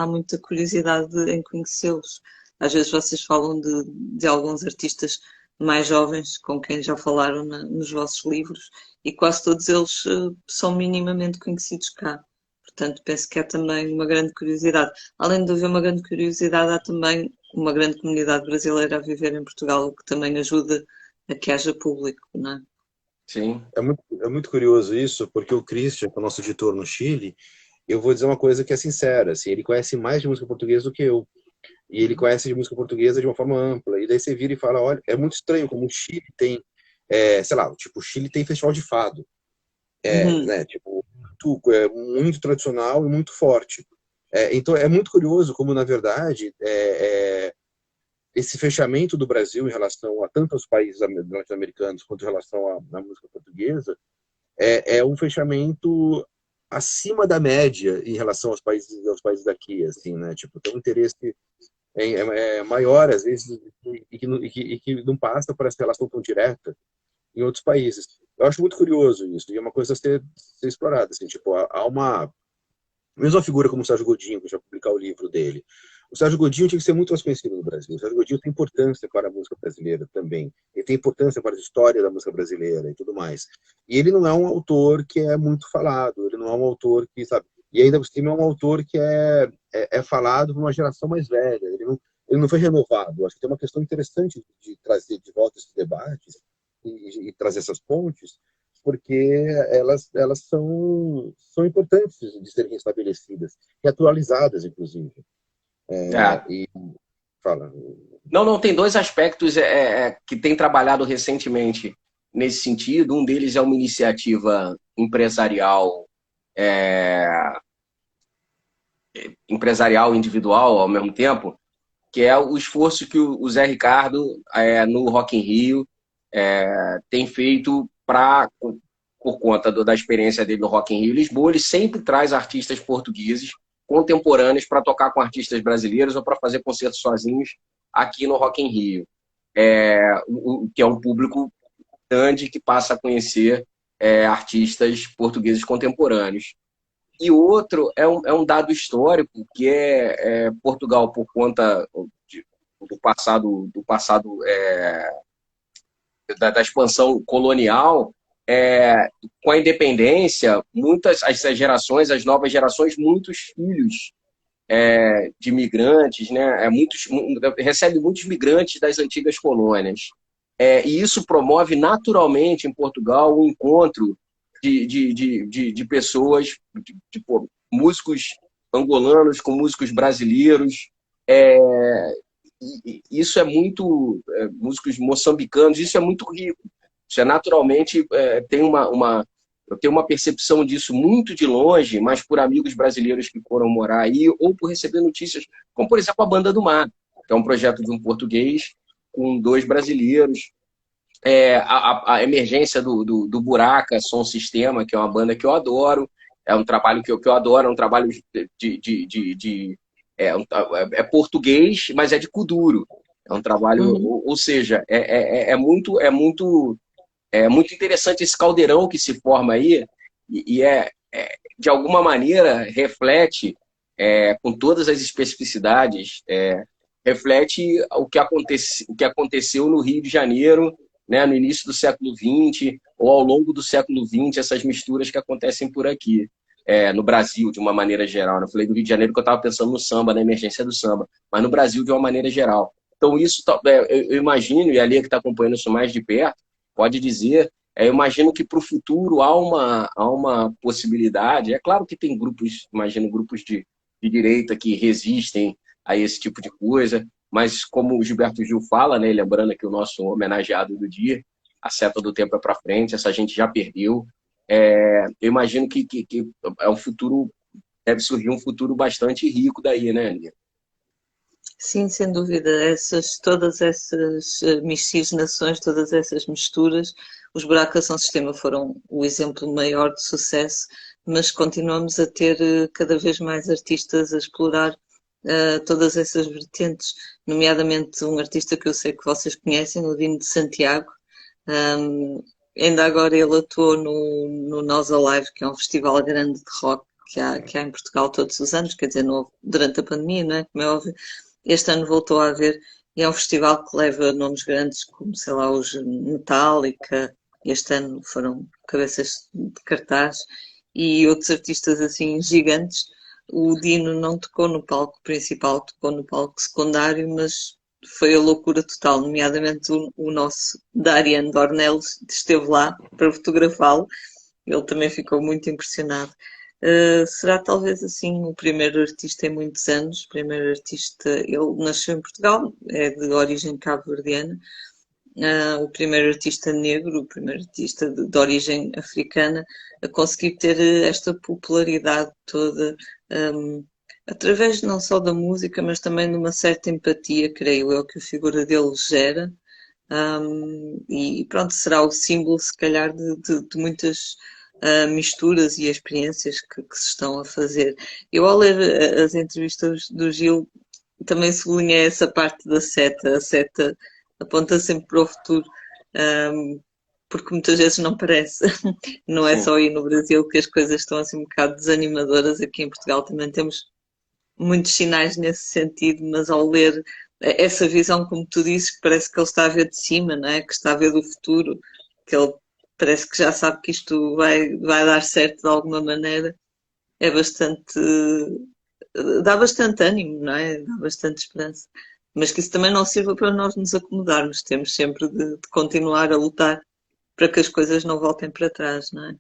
muita curiosidade em conhecê-los. Às vezes vocês falam de alguns artistas mais jovens com quem já falaram nos vossos livros e quase todos eles são minimamente conhecidos cá. Portanto, penso que há também uma grande curiosidade. Além de haver uma grande curiosidade, há também uma grande comunidade brasileira a viver em Portugal, o que também ajuda a que haja público, não é? Sim. É muito curioso isso, porque o Christian, que é o nosso editor no Chile, eu vou dizer uma coisa que é sincera, assim, ele conhece mais de música portuguesa do que eu. E ele conhece de música portuguesa de uma forma ampla. E daí você vira e fala, olha, é muito estranho como o Chile tem, sei lá, tipo, o Chile tem festival de fado. Né, tipo, muito tradicional e muito forte. Então, é muito curioso como, na verdade, esse fechamento do Brasil em relação a tanto aos países latino-americanos quanto em relação à música portuguesa é um fechamento acima da média em relação aos países daqui, assim, né? Tipo, tem um interesse maior, às vezes, e que não passa por essa relação tão direta em outros países. Eu acho muito curioso isso, e é uma coisa a ser explorada. Assim, tipo, há uma mesma figura como o Sérgio Godinho, que já publicar o livro dele. O Sérgio Godinho tinha que ser muito mais conhecido no Brasil. O Sérgio Godinho tem importância para a música brasileira também. Ele tem importância para a história da música brasileira e tudo mais. E ele não é um autor que é muito falado, ele não é um autor que, sabe... E ainda por cima é um autor que é falado por uma geração mais velha. Ele não foi renovado. Acho que tem uma questão interessante de trazer de volta esses debates e trazer essas pontes, porque elas são importantes de serem estabelecidas e atualizadas, inclusive. E fala. Não, tem dois aspectos que tem trabalhado recentemente nesse sentido. Um deles é uma iniciativa empresarial individual ao mesmo tempo, que é o esforço que o Zé Ricardo no Rock in Rio tem feito por conta da experiência dele no Rock in Rio Lisboa. Ele sempre traz artistas portugueses contemporâneos para tocar com artistas brasileiros ou para fazer concertos sozinhos aqui no Rock in Rio, que é um público grande que passa a conhecer artistas portugueses contemporâneos. E outro é um dado histórico, que Portugal, por conta do passado da expansão colonial, com a independência, as novas gerações, muitos filhos de migrantes, né, recebe muitos migrantes das antigas colônias. E isso promove naturalmente em Portugal o encontro de pessoas, músicos angolanos com músicos brasileiros. Isso é muito... músicos moçambicanos, isso é muito rico. Isso naturalmente eu tenho uma percepção disso muito de longe, mas por amigos brasileiros que foram morar aí, ou por receber notícias, como por exemplo a Banda do Mar, que é um projeto de um português com 2 brasileiros. A emergência do Buraca Som Sistema, que é uma banda que eu adoro, é um trabalho que eu adoro, é um trabalho é português, mas é de Kuduro. É um trabalho, ou seja, é muito interessante esse caldeirão que se forma aí, e de alguma maneira reflete, com todas as especificidades, reflete o que aconteceu no Rio de Janeiro, né, no início do século XX, ou ao longo do século XX, essas misturas que acontecem por aqui, no Brasil, de uma maneira geral. Eu falei do Rio de Janeiro porque eu estava pensando no samba, na emergência do samba, mas no Brasil de uma maneira geral. Então isso, eu imagino, e a Lia que está acompanhando isso mais de perto, pode dizer, eu imagino que para o futuro há uma possibilidade. É claro que tem grupos, imagino grupos de direita que resistem a esse tipo de coisa. Mas como o Gilberto Gil fala, né, lembrando aqui o nosso homenageado do dia, a seta do tempo é para frente, essa gente já perdeu. Eu imagino que é um futuro, deve surgir um futuro bastante rico daí, né, Aninha? Sim, sem dúvida. Todas essas miscigenações, todas essas misturas, os Buracos São Sistema foram o exemplo maior de sucesso, mas continuamos a ter cada vez mais artistas a explorar todas essas vertentes, nomeadamente um artista que eu sei que vocês conhecem, o Dino de Santiago. Ainda agora ele atuou no Nós Alive, que é um festival grande de rock que há em Portugal todos os anos, quer dizer, durante a pandemia, não é? Como é óbvio. Este ano voltou a haver, e é um festival que leva nomes grandes como, sei lá, os Metallica, este ano foram cabeças de cartaz, e outros artistas assim gigantes. O Dino não tocou no palco principal, tocou no palco secundário, mas foi a loucura total, nomeadamente o nosso Darian Dornelis esteve lá para fotografá-lo, ele também ficou muito impressionado. Será talvez assim o primeiro artista em muitos anos, primeiro artista, ele nasceu em Portugal, é de origem cabo-verdiana, o primeiro artista negro, o primeiro artista de origem africana a conseguir ter esta popularidade toda, através não só da música, mas também de uma certa empatia, creio eu, que a figura dele gera. E pronto, será o símbolo, se calhar, de muitas misturas e experiências que se estão a fazer. Eu, ao ler as entrevistas do Gil, também sublinhei essa parte da seta. A seta aponta sempre para o futuro, porque muitas vezes não parece. Não é só aí no Brasil que as coisas estão assim um bocado desanimadoras. Aqui em Portugal também temos muitos sinais nesse sentido, mas ao ler essa visão, como tu dizes, que parece que ele está a ver de cima, não é? Que está a ver do futuro, que ele parece que já sabe que isto vai dar certo de alguma maneira, é bastante... dá bastante ânimo, não é? Dá bastante esperança. Mas que isso também não sirva para nós nos acomodarmos, temos sempre de continuar a lutar para que as coisas não voltem para trás, não é?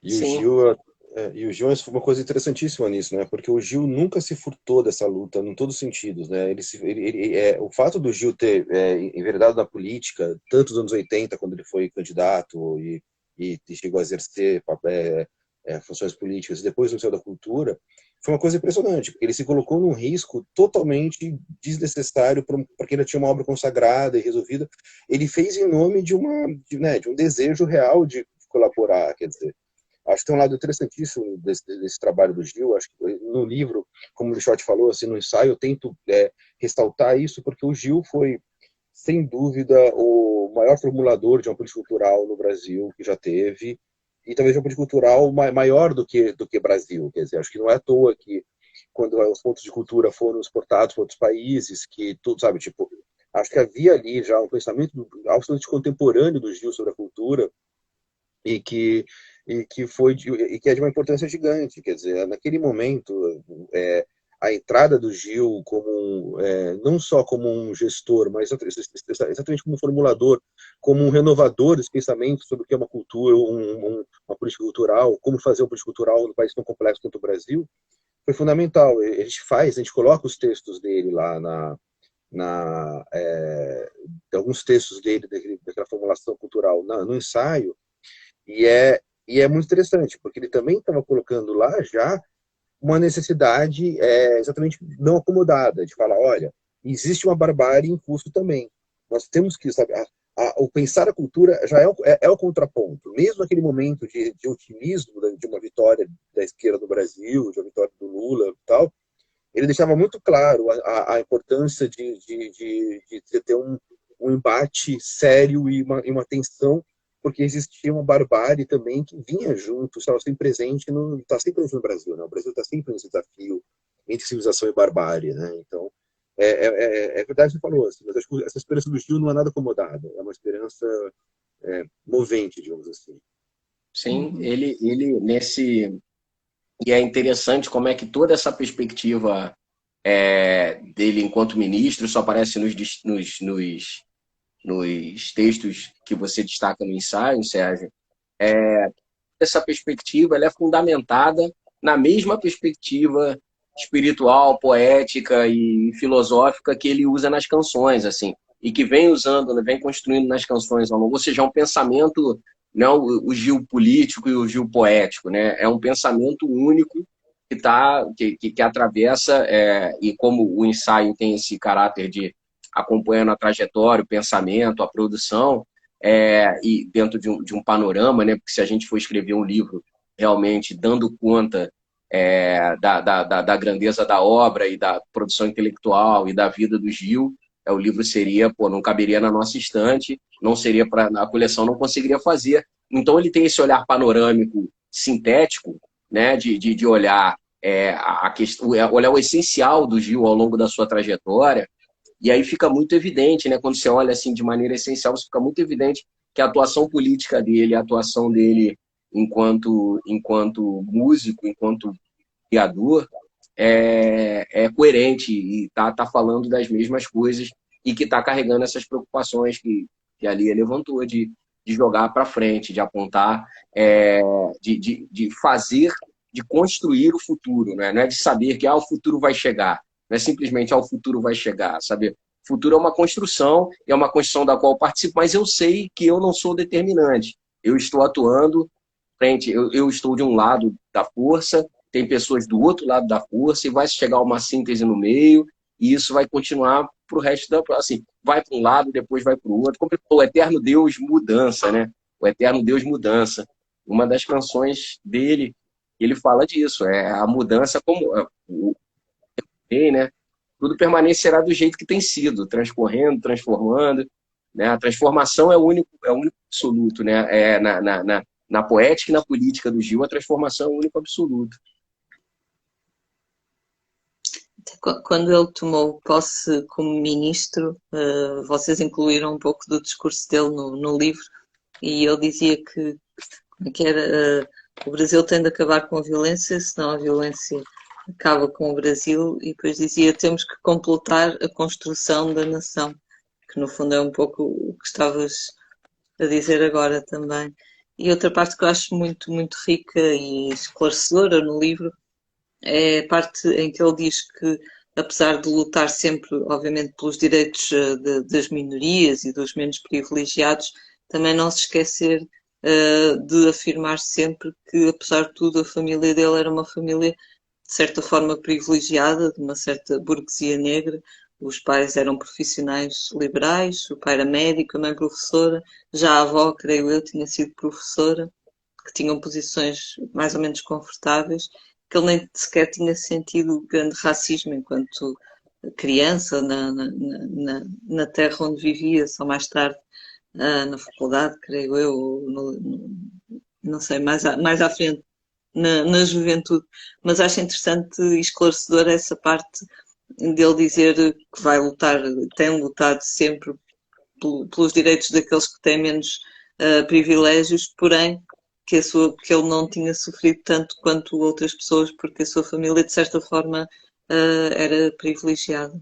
E o Gil, é uma coisa interessantíssima nisso, né? Porque o Gil nunca se furtou dessa luta, em todos os sentidos, né? O fato do Gil ter enveredado na política, tanto nos anos 80, quando ele foi candidato e chegou a exercer funções políticas, e depois no Ministério da Cultura, foi uma coisa impressionante, porque ele se colocou num risco totalmente desnecessário porque ele tinha uma obra consagrada e resolvida. Ele fez em nome de um desejo real de colaborar, quer dizer. Acho que tem um lado interessantíssimo desse trabalho do Gil. Acho que no livro, como o Lixote falou, assim, no ensaio, eu tento ressaltar isso, porque o Gil foi, sem dúvida, o maior formulador de uma política cultural no Brasil que já teve, e talvez uma política cultural maior do que Brasil. Quer dizer, acho que não é à toa que, quando os pontos de cultura foram exportados para outros países, que tudo, sabe, tipo, acho que havia ali já um pensamento absolutamente contemporâneo do Gil sobre a cultura, e que é de uma importância gigante. Quer dizer, naquele momento, a entrada do Gil como não só como um gestor, mas exatamente como um formulador, como um renovador desse pensamento sobre o que é uma cultura, uma política cultural, como fazer uma política cultural num país tão complexo quanto o Brasil, foi fundamental. A gente coloca os textos dele lá alguns textos dele daquela formulação cultural no ensaio. E é muito interessante, porque ele também estava colocando lá já uma necessidade exatamente não acomodada, de falar, olha, existe uma barbárie em curso também. Nós temos que, sabe, o pensar a cultura já é o contraponto. Mesmo naquele momento de otimismo, de uma vitória da esquerda no Brasil, de uma vitória do Lula e tal, ele deixava muito claro a importância de ter um embate sério e uma tensão, porque existia uma barbárie também que vinha junto, estava sempre presente no Brasil, né? O Brasil está sempre nesse desafio entre civilização e barbárie, né? Então, é verdade o que você falou, assim, mas acho que essa esperança do Gil não é nada acomodada, é uma esperança movente, digamos assim. Sim, ele nesse... E é interessante como é que toda essa perspectiva dele enquanto ministro só aparece nos textos que você destaca no ensaio, Sérgio. Essa perspectiva ela é fundamentada na mesma perspectiva espiritual, poética e filosófica que ele usa nas canções, assim, e que vem usando, né, vem construindo nas canções ao longo. Ou seja, é um pensamento, não o Gil político e o Gil poético, né? É um pensamento único que atravessa, e como o ensaio tem esse caráter de acompanhando a trajetória, o pensamento, a produção, e dentro de um panorama, né? Porque se a gente for escrever um livro realmente dando conta da grandeza da obra e da produção intelectual e da vida do Gil, o livro seria, pô, não caberia na nossa estante, não seria para a coleção, não conseguiria fazer. Então ele tem esse olhar panorâmico sintético, né, de olhar a questão, olhar o essencial do Gil ao longo da sua trajetória, e aí fica muito evidente, né, quando você olha assim de maneira essencial, fica muito evidente que a atuação política dele, a atuação dele enquanto músico, enquanto criador, é coerente e tá falando das mesmas coisas e que está carregando essas preocupações que ali ele levantou, de jogar para frente, de apontar, de fazer, de construir o futuro, né? Não é de saber que o futuro vai chegar, não é simplesmente o futuro vai chegar, sabe? O futuro é uma construção, é uma construção da qual eu participo, mas eu sei que eu não sou determinante. Eu estou atuando frente, eu estou de um lado da força, tem pessoas do outro lado da força, e vai chegar uma síntese no meio, e isso vai continuar para o resto da... Assim, vai para um lado, depois vai para o outro. O Eterno Deus Mudança, né? O Eterno Deus Mudança. Uma das canções dele, ele fala disso, a mudança como... né? Tudo permanecerá do jeito que tem sido, transcorrendo, transformando, né? A transformação é o único absoluto, né? Na poética e na política do Gil, a transformação é o único absoluto. Quando ele tomou posse como ministro, vocês incluíram um pouco do discurso dele no livro, e ele dizia que o Brasil tem de acabar com a violência, senão a violência acaba com o Brasil, e depois dizia temos que completar a construção da nação, que no fundo é um pouco o que estavas a dizer agora também. E outra parte que eu acho muito, muito rica e esclarecedora no livro é a parte em que ele diz que, apesar de lutar sempre, obviamente, pelos direitos das minorias e dos menos privilegiados, também não se esquecer de afirmar sempre que, apesar de tudo, a família dele era uma família de certa forma privilegiada, de uma certa burguesia negra. Os pais eram profissionais liberais, o pai era médico, a mãe professora, já a avó, creio eu, tinha sido professora, que tinham posições mais ou menos confortáveis, que ele nem sequer tinha sentido grande racismo enquanto criança na terra onde vivia, só mais tarde na faculdade, creio eu, ou não sei, mais à frente, na juventude. Mas acho interessante e esclarecedor essa parte dele dizer que vai lutar, tem lutado sempre pelos direitos daqueles que têm menos privilégios, porém que ele não tinha sofrido tanto quanto outras pessoas, porque a sua família, de certa forma, era privilegiada.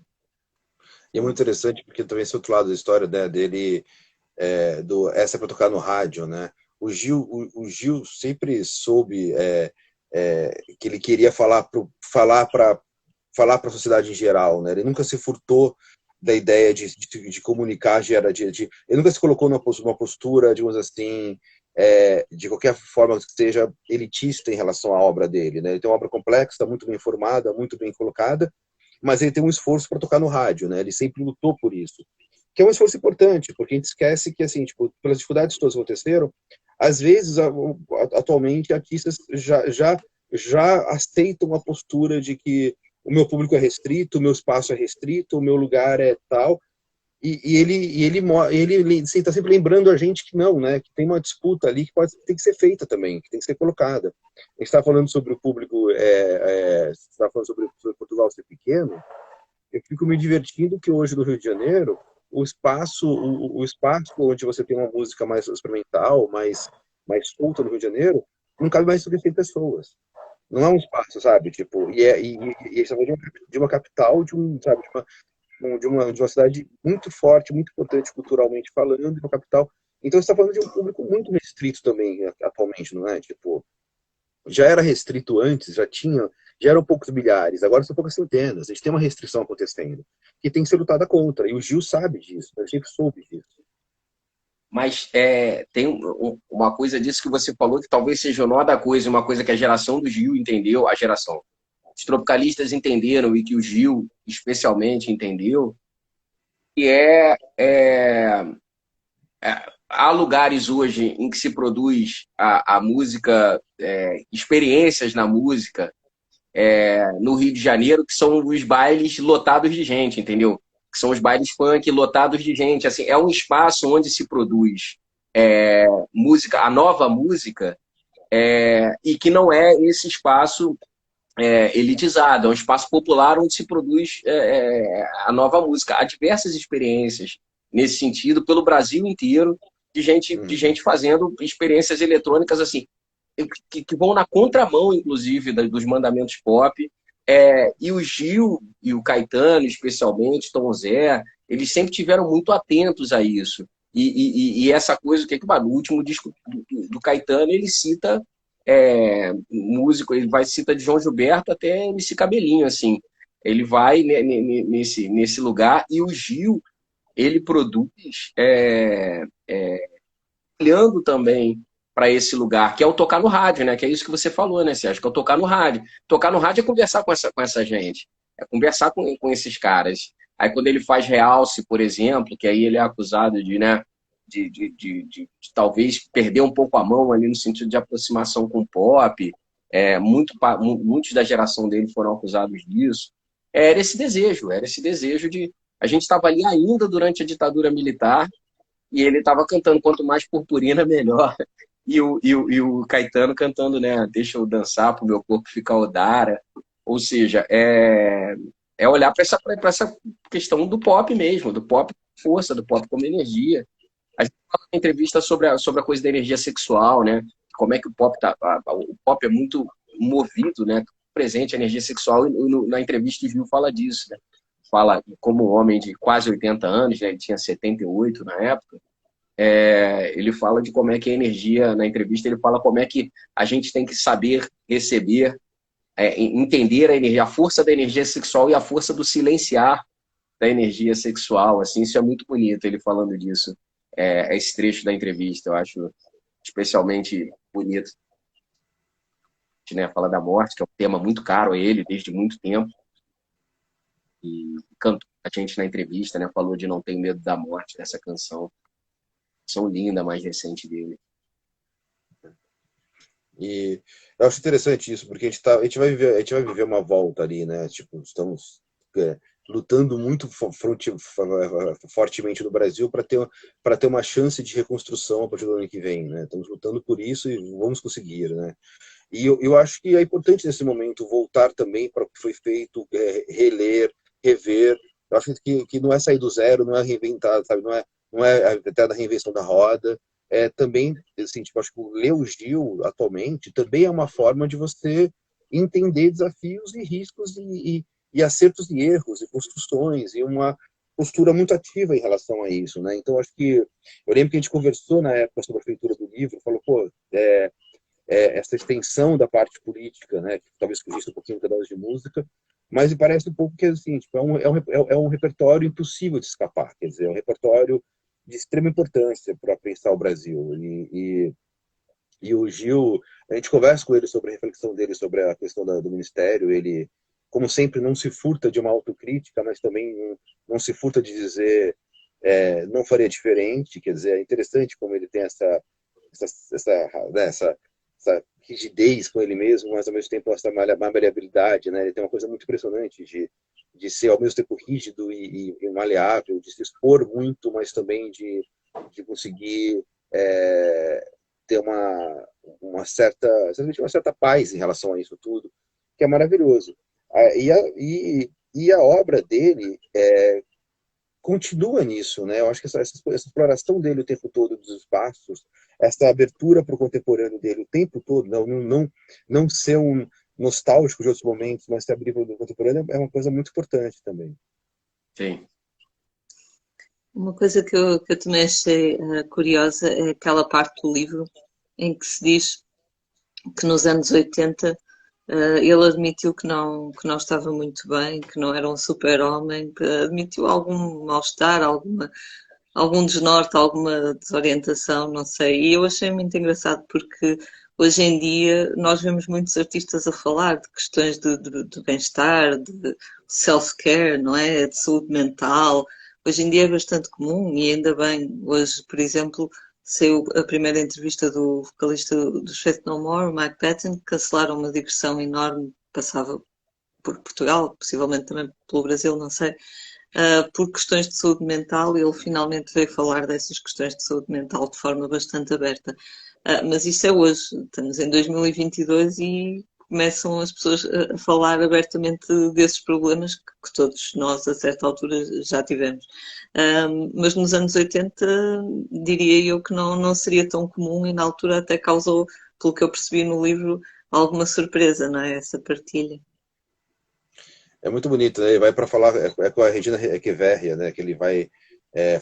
E é muito interessante porque também esse outro lado da história, né, dele, essa para tocar no rádio, né? O Gil sempre soube que ele queria falar para a sociedade em geral, né? Ele nunca se furtou da ideia de comunicar, ele nunca se colocou numa postura, digamos assim, de qualquer forma que seja elitista em relação à obra dele, né? Ele tem uma obra complexa, muito bem formada, muito bem colocada, mas ele tem um esforço para tocar no rádio, né? Ele sempre lutou por isso, que é um esforço importante, porque a gente esquece que, assim, tipo, pelas dificuldades que todas aconteceram, às vezes, atualmente, artistas já aceitam a postura de que o meu público é restrito, o meu espaço é restrito, o meu lugar é tal, e ele está sempre lembrando a gente que não, né, que tem uma disputa ali que tem que ser feita também, que tem que ser colocada. A gente está falando sobre o público, está falando sobre Portugal ser pequeno, eu fico me divertindo que hoje no Rio de Janeiro, o espaço onde você tem uma música mais experimental, mais culta no Rio de Janeiro, não cabe mais do que 100 pessoas. Não é um espaço, sabe? Tipo, e isso é de uma capital, sabe, de uma cidade muito forte, muito importante culturalmente falando, de uma capital. Então você está falando de um público muito restrito também atualmente, não é? Tipo, já era restrito antes, já tinha já eram poucos milhares, agora são poucas centenas. A gente tem uma restrição acontecendo, que tem que ser lutada contra. E o Gil sabe disso, ele sempre soube disso. Mas tem uma coisa disso que você falou que talvez seja o nó da coisa, uma coisa que a geração do Gil entendeu, a geração. Os tropicalistas entenderam e que o Gil especialmente entendeu, que há lugares hoje em que se produz a música, experiências na música, no Rio de Janeiro, que são os bailes lotados de gente, entendeu? Que são os bailes funk lotados de gente. Assim, é um espaço onde se produz música, a nova música, e que não é esse espaço elitizado, é um espaço popular onde se produz a nova música. Há diversas experiências nesse sentido pelo Brasil inteiro, de gente fazendo experiências eletrônicas assim, que vão na contramão, inclusive, dos mandamentos pop. E o Gil e o Caetano, especialmente, Tom Zé, eles sempre tiveram muito atentos a isso. E essa coisa, no último disco do Caetano, ele cita músico, cita de João Gilberto até MC Cabelinho, assim. Ele vai nesse lugar, e o Gil, ele produz olhando também para esse lugar, que é o tocar no rádio, né? Que é isso que você falou, né, Sérgio? Que é o tocar no rádio. Tocar no rádio é conversar com essa gente, é conversar com esses caras. Aí quando ele faz realce, por exemplo, que aí ele é acusado de talvez perder um pouco a mão ali no sentido de aproximação com o pop, muitos da geração dele foram acusados disso. Era esse desejo de... A gente estava ali ainda durante a ditadura militar, e ele estava cantando quanto mais purpurina, melhor. E o Caetano cantando, né? Deixa eu dançar para o meu corpo ficar odara. Ou seja, olhar para essa questão do pop mesmo, do pop força, do pop como energia. A gente fala na entrevista sobre a coisa da energia sexual, né? Como é que o pop o pop é muito movido, né? Presente a energia sexual, e na entrevista o Gil fala disso, né? Fala como um homem de quase 80 anos, né? Ele tinha 78 na época. Ele fala de como é que a energia, na entrevista ele fala como é que a gente tem que saber receber, entender a energia, a força da energia sexual e a força do silenciar da energia sexual. Assim, isso é muito bonito, ele falando disso. Esse trecho da entrevista, eu acho especialmente bonito. Né? Fala da morte, que é um tema muito caro a ele desde muito tempo. E cantou a gente na entrevista, né? Falou de Não Tenho Medo da Morte, dessa canção. Canção linda, mais recente dele. E eu acho interessante isso, porque a gente vai viver uma volta ali, né? Tipo, estamos lutando muito fortemente no Brasil para ter uma chance de reconstrução a partir do ano que vem, né? Estamos lutando por isso e vamos conseguir, né? E eu acho que é importante nesse momento voltar também para o que foi feito, reler, rever. Eu acho que não é sair do zero, não é reinventar, sabe? Não é até da reinvenção da roda. Também, assim, tipo, acho que ler o Gil atualmente também é uma forma de você entender desafios e riscos e acertos e erros e construções e uma postura muito ativa em relação a isso, né? Então, acho que eu lembro que a gente conversou na época sobre a feitura do livro, falou, pô, essa extensão da parte política, né, que talvez fugisse um pouquinho do pedaço de música, mas me parece um pouco que assim, tipo, é um repertório impossível de escapar, quer dizer, é um repertório de extrema importância para pensar o Brasil. E o Gil, a gente conversa com ele sobre a reflexão dele sobre a questão do ministério, ele, como sempre, não se furta de uma autocrítica, mas também não se furta de dizer não faria diferente, quer dizer, é interessante como ele tem essa rigidez com ele mesmo, mas ao mesmo tempo essa maleabilidade, né? Ele tem uma coisa muito impressionante de ser ao mesmo tempo rígido e maleável, de se expor muito, mas também de conseguir ter uma certa paz em relação a isso tudo, que é maravilhoso. E a obra dele continua nisso, né? Eu acho que essa exploração dele o tempo todo dos espaços, essa abertura para o contemporâneo dele o tempo todo, não ser um nostálgico de outros momentos, mas se abrir para o contemporâneo é uma coisa muito importante também. Sim. Uma coisa que eu também achei curiosa é aquela parte do livro em que se diz que nos anos 80 Ele admitiu que não estava muito bem, que não era um super-homem, que admitiu algum mal-estar, algum desnorte, alguma desorientação, não sei. E eu achei muito engraçado porque hoje em dia nós vemos muitos artistas a falar de questões de bem-estar, de self-care, não é? De saúde mental. Hoje em dia é bastante comum e ainda bem. Hoje, por exemplo, saiu a primeira entrevista do vocalista do Faith No More, o Mike Patton, que cancelaram uma digressão enorme, passava por Portugal, possivelmente também pelo Brasil, não sei, por questões de saúde mental, e ele finalmente veio falar dessas questões de saúde mental de forma bastante aberta. Mas isso é hoje, estamos em 2022 e começam as pessoas a falar abertamente desses problemas que todos nós, a certa altura, já tivemos. Mas nos anos 80, diria eu que não seria tão comum e na altura até causou, pelo que eu percebi no livro, alguma surpresa, não é? Essa partilha. É muito bonito, né? Ele vai para falar com a Regina Echeverria, né? Que ele vai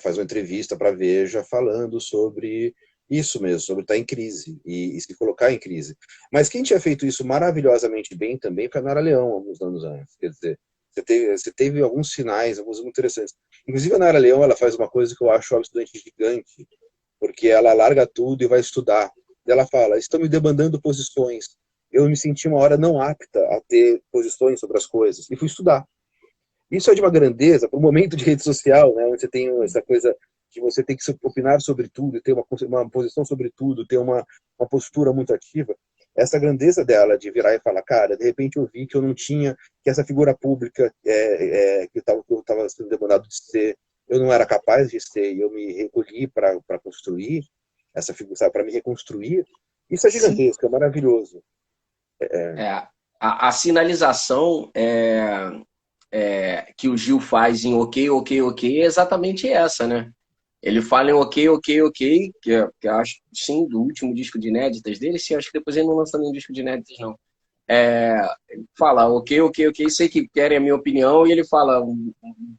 faz uma entrevista para a Veja falando sobre isso mesmo, sobre estar em crise e se colocar em crise. Mas quem tinha feito isso maravilhosamente bem também foi a Nara Leão, alguns anos antes. Quer dizer, você teve alguns sinais, alguns muito interessantes. Inclusive a Nara Leão, ela faz uma coisa que eu acho absolutamente gigante, porque ela larga tudo e vai estudar. E ela fala: estão me demandando posições. Eu me senti uma hora não apta a ter posições sobre as coisas e fui estudar. Isso é de uma grandeza, para um momento de rede social, né, onde você tem essa coisa que você tem que se opinar sobre tudo, ter uma posição sobre tudo, ter uma postura muito ativa. Essa grandeza dela de virar e falar: cara, de repente eu vi que eu não tinha, que essa figura pública que eu estava sendo demandado de ser, eu não era capaz de ser, e eu me recolhi para construir essa figura, para me reconstruir. Isso é gigantesco, é maravilhoso. A sinalização que o Gil faz em ok, ok, ok é exatamente essa, né? Ele fala em ok, ok, ok, que eu acho, sim, do último disco de inéditas dele, sim, acho que depois ele não lança nenhum disco de inéditas, não. Ele fala ok, ok, ok, sei que querem a minha opinião, e ele fala um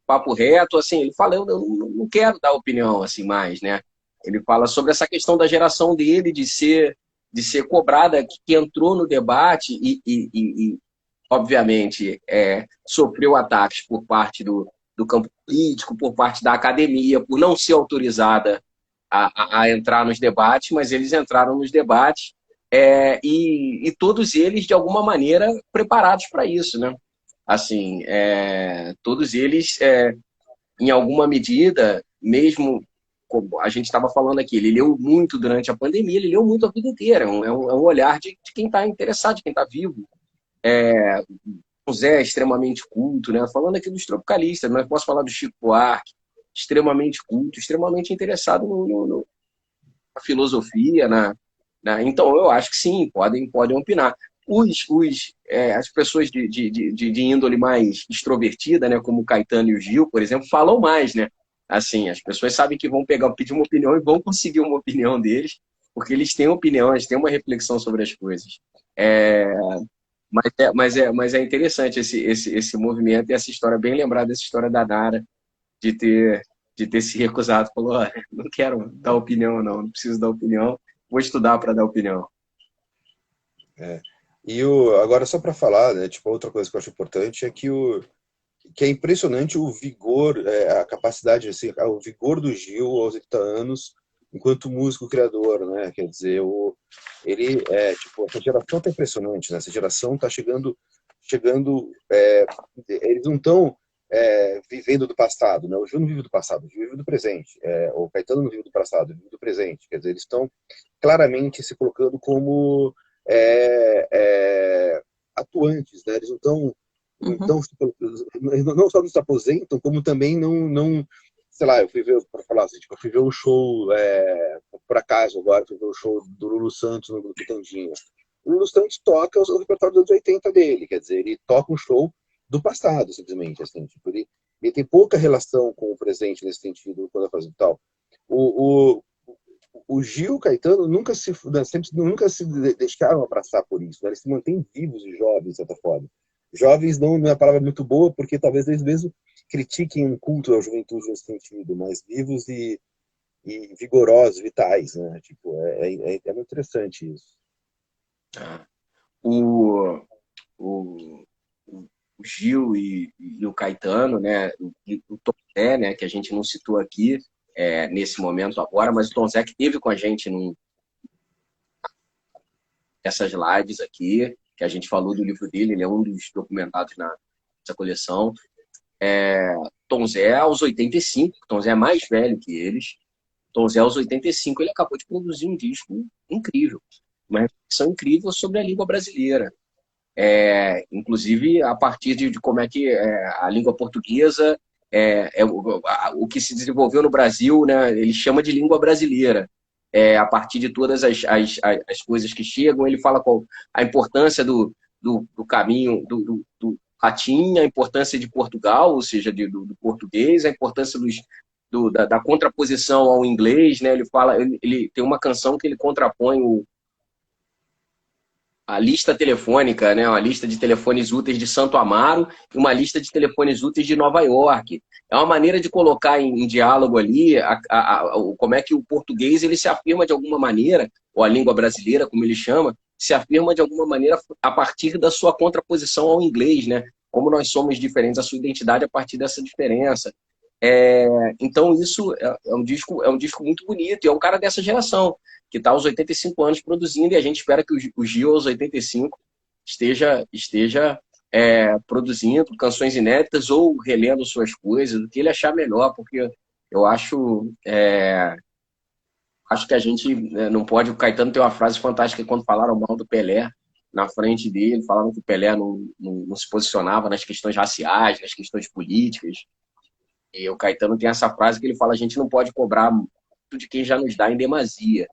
papo reto, assim, ele fala: eu não quero dar opinião, assim, mais, né? Ele fala sobre essa questão da geração dele, de ser cobrada, que entrou no debate e obviamente, sofreu ataques por parte do campo político, por parte da academia, por não ser autorizada a entrar nos debates, mas eles entraram nos debates, e todos eles, de alguma maneira, preparados para isso, né? Assim, todos eles, em alguma medida, mesmo como a gente estava falando aqui, ele leu muito durante a pandemia, ele leu muito a vida inteira, é um olhar de quem está interessado, de quem está vivo. O Zé é extremamente culto, né? Falando aqui dos tropicalistas, mas posso falar do Chico Buarque, extremamente culto, extremamente interessado na filosofia, então eu acho que sim, podem opinar. As pessoas de índole mais extrovertida, né, como o Caetano e o Gil, por exemplo, falam mais, né? Assim, as pessoas sabem que vão pedir uma opinião e vão conseguir uma opinião deles, porque eles têm opinião, eles têm uma reflexão sobre as coisas. Mas é interessante esse movimento e essa história, bem lembrada dessa história da Nara, de ter se recusado. Falou: olha, não quero dar opinião, não preciso dar opinião, vou estudar para dar opinião. Agora, só para falar, né, tipo, outra coisa que eu acho importante é que é impressionante o vigor, a capacidade, assim, o vigor do Gil aos 80 anos, enquanto músico criador, né? Quer dizer, ele tipo, essa geração tá impressionante, né? Essa geração tá chegando, eles não estão vivendo do passado, né? O Gil não vive do passado, o Gil vive do presente, o Caetano não vive do passado, ele vive do presente. Quer dizer, eles estão claramente se colocando como atuantes, né? Eles não estão então, não só não se aposentam, como também não sei lá, eu fui ver, para falar assim, tipo, eu fui ver um show, por acaso agora, fui ver o show do Lulu Santos no Quitandinha. O Lulu Santos toca o repertório dos anos 80 dele, quer dizer, ele toca um show do passado, simplesmente, assim, tipo, ele tem pouca relação com o presente nesse sentido, quando faz tal. O Gil, o Caetano, nunca se deixaram abraçar por isso, né? Eles se mantêm vivos e jovens, de certa forma. Jovens não é uma palavra muito boa, porque talvez eles mesmos critiquem um culto à juventude nesse sentido, mas vivos e vigorosos, vitais, né? Tipo, é muito interessante isso. o, o Gil e o Caetano, né? E o Tom Zé, né? Que a gente não citou aqui nesse momento agora, mas o Tom Zé que esteve com a gente nessas lives aqui, que a gente falou do livro dele, ele é um dos documentados nessa coleção. Tom Zé aos 85, Tom Zé é mais velho que eles. Tom Zé aos 85, ele acabou de produzir um disco incrível, uma reflexão incrível sobre a língua brasileira. Inclusive a partir de como é que a língua portuguesa o que se desenvolveu no Brasil, né, ele chama de língua brasileira. A partir de todas as coisas que chegam, ele fala qual a importância do caminho do latim, a importância de Portugal, ou seja, do português, a importância da contraposição ao inglês, né? Ele tem uma canção que ele contrapõe a lista telefônica, né? Uma lista de telefones úteis de Santo Amaro e uma lista de telefones úteis de Nova York. É uma maneira de colocar em diálogo ali como é que o português ele se afirma de alguma maneira, ou a língua brasileira, como ele chama, se afirma de alguma maneira a partir da sua contraposição ao inglês, né? Como nós somos diferentes, a sua identidade a partir dessa diferença. Então isso é um disco muito bonito, e é um cara dessa geração, que está aos 85 anos produzindo, e a gente espera que o Gil, aos 85, esteja produzindo canções inéditas ou relendo suas coisas, o que ele achar melhor, porque eu acho que a gente não pode... O Caetano tem uma frase fantástica quando falaram mal do Pelé na frente dele, falaram que o Pelé não se posicionava nas questões raciais, nas questões políticas, e o Caetano tem essa frase que ele fala: a gente não pode cobrar muito de quem já nos dá em demasia.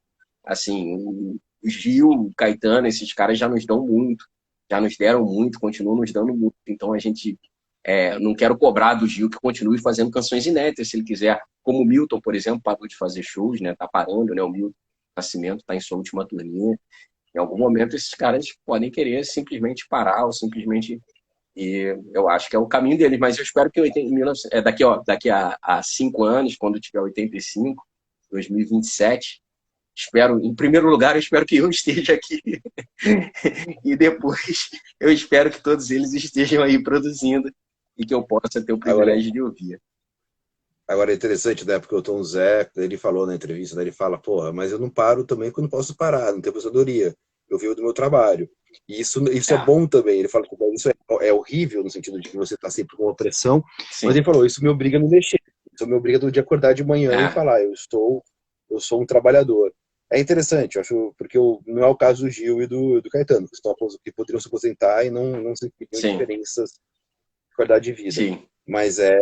Assim, o Gil, o Caetano, esses caras já nos dão muito, já nos deram muito, continuam nos dando muito. Então a gente não quero cobrar do Gil que continue fazendo canções inéditas, se ele quiser. Como o Milton, por exemplo, parou de fazer shows, né? Tá parando, né? O Milton Nascimento tá em sua última turnê. Em algum momento esses caras podem querer simplesmente parar ou simplesmente... E eu acho que é o caminho deles, mas eu espero que daqui a 5 anos, quando tiver 85, 2027, em primeiro lugar, eu espero que eu esteja aqui. E depois, eu espero que todos eles estejam aí produzindo e que eu possa ter o privilégio de ouvir. Agora é interessante, né? Porque o Tom Zé, ele falou na entrevista, né, ele fala: porra, mas eu não paro também quando posso parar, não tenho aposentadoria. Eu vivo do meu trabalho. E isso é bom também. Ele fala que isso é horrível, no sentido de que você está sempre com uma pressão. Sim. Mas ele falou: isso me obriga a não mexer. Isso me obriga de acordar de manhã e falar: eu sou um trabalhador. É interessante, eu acho, porque não é o caso do Gil e do Caetano, que poderiam se aposentar e não sentiam diferenças de qualidade de vida. Sim. Mas é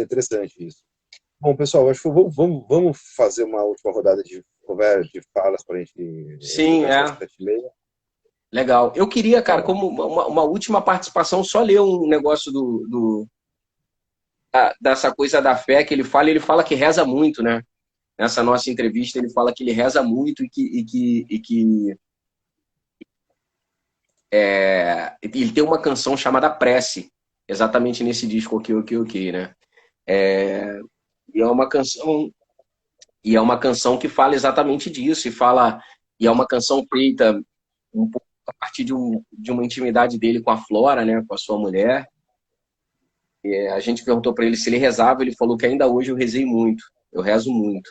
interessante isso. Bom, pessoal, acho que vamos fazer uma última rodada de conversa, de falas para a gente... Sim, Legal. Eu queria, cara, como uma última participação, só ler um negócio dessa coisa da fé que ele fala que reza muito, né? Nessa nossa entrevista, ele fala que ele reza muito e que ele tem uma canção chamada Prece, exatamente nesse disco Ok, né? E é uma canção que fala exatamente disso, e é uma canção feita um pouco a partir de uma intimidade dele com a Flora, né, com a sua mulher. E a gente perguntou para ele se ele rezava, ele falou que ainda hoje eu rezei muito, eu rezo muito.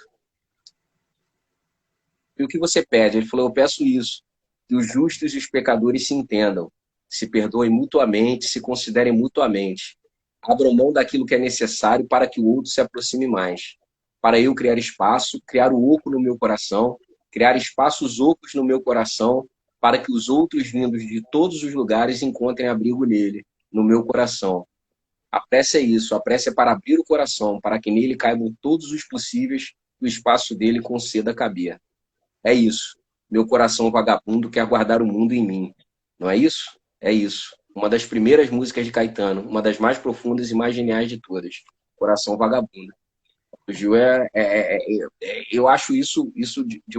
E o que você pede? Ele falou: eu peço isso, que os justos e os pecadores se entendam, se perdoem mutuamente, se considerem mutuamente, abram mão daquilo que é necessário para que o outro se aproxime mais. Para eu criar espaço, criar o oco no meu coração, criar espaços ocos no meu coração, para que os outros vindos de todos os lugares encontrem abrigo nele, no meu coração. A prece é isso, a prece é para abrir o coração, para que nele caibam todos os possíveis e o espaço dele conceda caber. É isso. Meu coração vagabundo quer guardar o mundo em mim. Não é isso? É isso. Uma das primeiras músicas de Caetano, uma das mais profundas e mais geniais de todas. Coração Vagabundo. O Gil eu acho isso de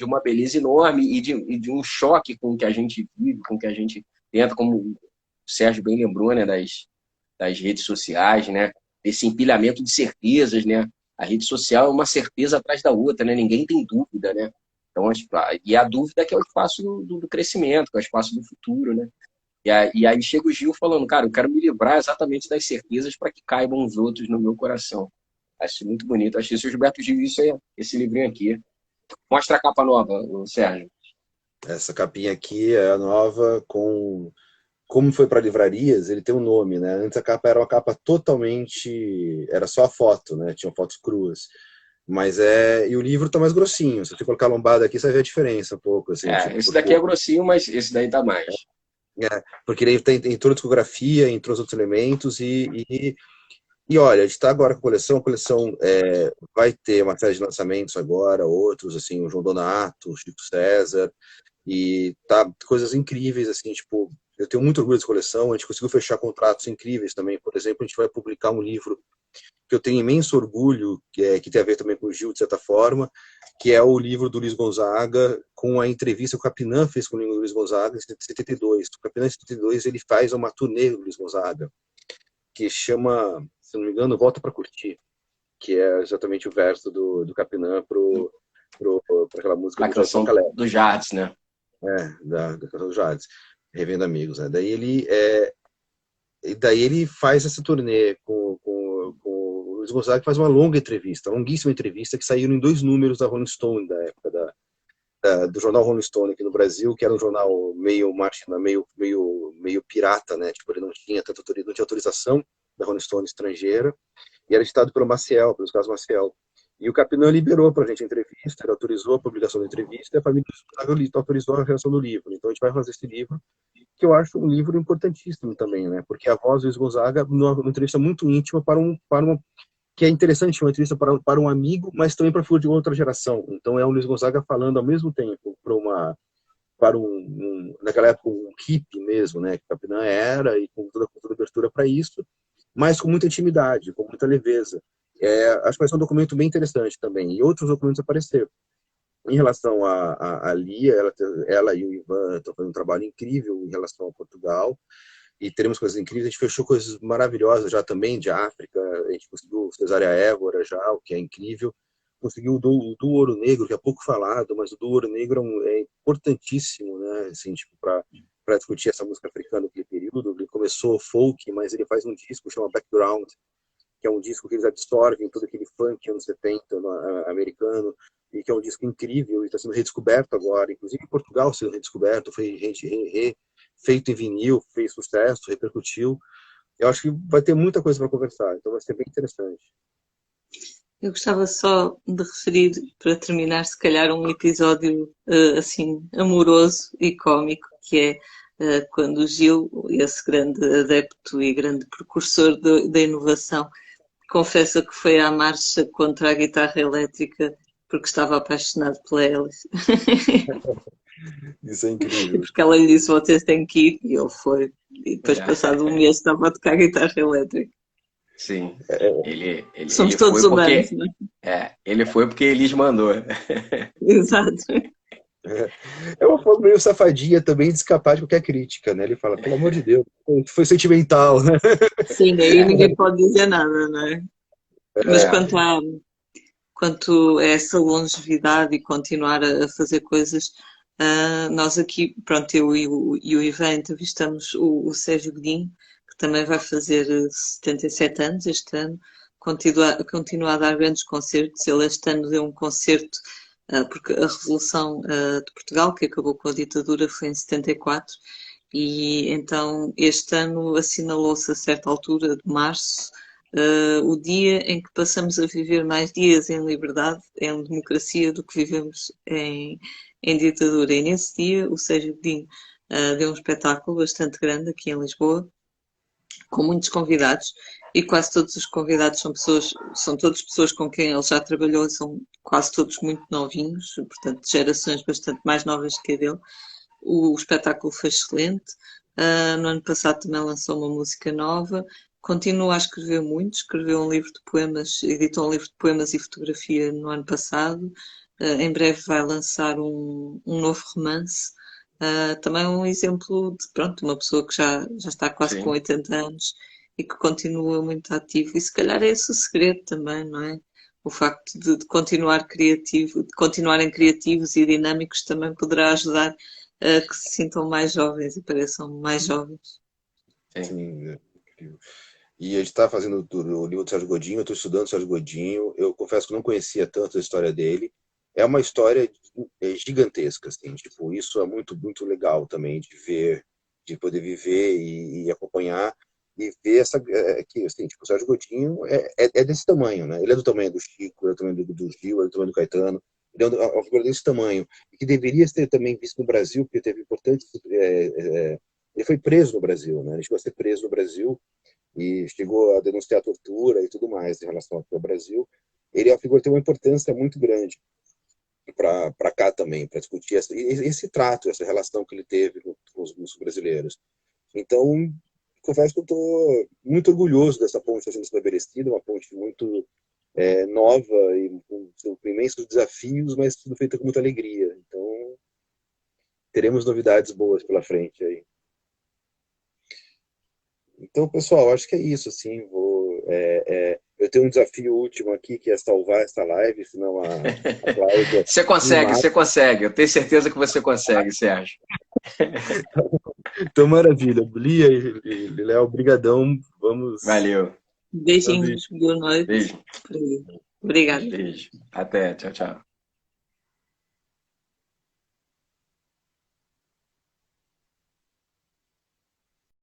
uma beleza enorme e de um choque com o que a gente vive, com o que a gente tenta, como o Sérgio bem lembrou, né, das redes sociais, né, desse empilhamento de certezas, né. A rede social é uma certeza atrás da outra, né, ninguém tem dúvida, né. Então, e a dúvida que é o espaço do crescimento, que é o espaço do futuro, né. E aí chega o Gil falando, cara, eu quero me livrar exatamente das certezas para que caibam os outros no meu coração. Acho muito bonito. Acho isso, o Gilberto Gil, isso aí, esse livrinho aqui. Mostra a capa nova, o Sérgio. Essa capinha aqui é a nova, como foi para livrarias, ele tem um nome, né? Antes a capa era uma capa totalmente, era só a foto, né? Tinham fotos cruas. E o livro tá mais grossinho. Se você colocar a lombada aqui, você vai ver a diferença um pouco, assim, tipo, Esse daqui é grossinho, mas esse daí tá mais. porque ele tem toda a discografia, entrou os outros elementos e olha, a gente está agora com a coleção vai ter uma série de lançamentos agora, outros, assim, o João Donato, o Chico César, e tá coisas incríveis, assim, tipo, eu tenho muito orgulho dessa coleção, a gente conseguiu fechar contratos incríveis também, por exemplo, a gente vai publicar um livro que eu tenho imenso orgulho, que tem a ver também com o Gil, de certa forma, que é o livro do Luiz Gonzaga, com a entrevista que o Capinã fez com o Luiz Gonzaga em 72. O Capinã, em 72, ele faz uma turnê do Luiz Gonzaga, que chama, se não me engano, Volta para Curtir, que é exatamente o verso do Capinã para aquela música A canção do Jardes, né? Da canção do Jardes, Revendo Amigos. Né? Daí ele faz essa turnê com o Luiz Gonzaga, que faz uma longuíssima entrevista, que saíram em 2 números da Rolling Stone, da época do jornal Rolling Stone aqui no Brasil, que era um jornal meio pirata, né? Tipo, ele não tinha autorização da Rolling Stone estrangeira, e era editado pelos Carlos Maciel. E o Capinã liberou para a gente a entrevista, ele autorizou a publicação da entrevista, e a família autorizou a reação do livro. Então a gente vai fazer esse livro, que eu acho um livro importantíssimo também, né? Porque a voz do Luiz Gonzaga, numa entrevista muito íntima que é interessante, uma entrevista para um amigo, mas também para figura de outra geração. Então é o Luiz Gonzaga falando ao mesmo tempo naquela época um hippie mesmo, né? Que o Capinã era, e com toda a abertura para isso, mas com muita intimidade, com muita leveza. Acho que vai ser um documento bem interessante também. E outros documentos apareceram. Em relação a Lia, ela e o Ivan estão fazendo um trabalho incrível em relação a Portugal, e teremos coisas incríveis. A gente fechou coisas maravilhosas já também de África, a gente conseguiu o Cesária Évora já, o que é incrível. Conseguiu o do Ouro Negro, que é pouco falado, mas o do Ouro Negro é importantíssimo, né? Assim, tipo, para discutir essa música africana naquele período. Ele começou folk, mas ele faz um disco que chama Background, que é um disco que eles absorvem todo aquele funk anos 70 americano, e que é um disco incrível e está sendo redescoberto agora, inclusive em Portugal sendo redescoberto, foi feito em vinil, fez sucesso, repercutiu. Eu acho que vai ter muita coisa para conversar, então vai ser bem interessante. Eu gostava só de referir, para terminar, se calhar um episódio assim amoroso e cómico, que é quando o Gil, esse grande adepto e grande precursor da inovação, confessa que foi à marcha contra a guitarra elétrica porque estava apaixonado pela Alice. Isso é incrível. Porque ela lhe disse, vocês têm que ir, e ele foi. E depois, passado um mês, estava a tocar guitarra elétrica. Sim. Somos todos humanos, não é? Ele foi porque Elis mandou. Exato. É uma forma meio safadinha também de escapar de qualquer crítica, né? Ele fala, pelo amor de Deus, foi sentimental, né? Sim, aí ninguém pode dizer nada, não é? Mas quanto a essa longevidade e continuar a fazer coisas, nós aqui, pronto, eu e o Ivan entrevistamos o Sérgio Godinho, que também vai fazer 77 anos este ano, continua a dar grandes concertos. Ele este ano deu um concerto, porque a Revolução de Portugal, que acabou com a ditadura, foi em 74, e então este ano assinalou-se a certa altura de março, o dia em que passamos a viver mais dias em liberdade, em democracia, do que vivemos em ditadura. E nesse dia o Sérgio Godinho deu um espetáculo bastante grande aqui em Lisboa, com muitos convidados, e quase todos os convidados são todas pessoas com quem ele já trabalhou, são quase todos muito novinhos, portanto gerações bastante mais novas que a dele. O espetáculo foi excelente. No ano passado também lançou uma música nova, continua a escrever muito, escreveu um livro de poemas, editou um livro de poemas e fotografia no ano passado. Em breve vai lançar um novo romance. Também um exemplo de, pronto, uma pessoa que já está quase com 80 anos e que continua muito ativo. E se calhar é esse o segredo também, não é? O facto de continuar criativo, de continuarem criativos e dinâmicos também poderá ajudar que se sintam mais jovens e pareçam mais jovens. Sim, é incrível. E a gente está fazendo o livro do Sérgio Godinho, eu estou estudando o Sérgio Godinho, eu confesso que não conhecia tanto a história dele. É uma história gigantesca, assim, tipo, isso é muito, muito legal também de ver, de poder viver e acompanhar e ver essa, que, assim, tipo, o Sérgio Godinho é desse tamanho, né? Ele é do tamanho do Chico, ele é do tamanho do Gil, ele é do tamanho do Caetano, ele é uma figura desse tamanho, e que deveria ser também visto no Brasil, porque teve importantes... ele foi preso no Brasil, né? Ele chegou a ser preso no Brasil, e chegou a denunciar a tortura e tudo mais em relação ao Brasil. Ele é uma figura que tem uma importância muito grande para cá também, para discutir esse trato, essa relação que ele teve com os músicos brasileiros. Então, confesso que eu estou muito orgulhoso dessa ponte sendo estabelecida, uma ponte muito nova e com imensos desafios, mas tudo feito com muita alegria. Então, teremos novidades boas pela frente aí. Então, pessoal, acho que é isso, assim, eu tenho um desafio último aqui, que é salvar essa live, senão a Cláudia Você me consegue, mata. você consegue. Eu tenho certeza que você consegue, Sérgio. Então, maravilha. Lia e Léo, brigadão, vamos... Valeu. Beijinhos, boa noite. Beijo. Obrigada. Beijo. Até. Tchau, tchau.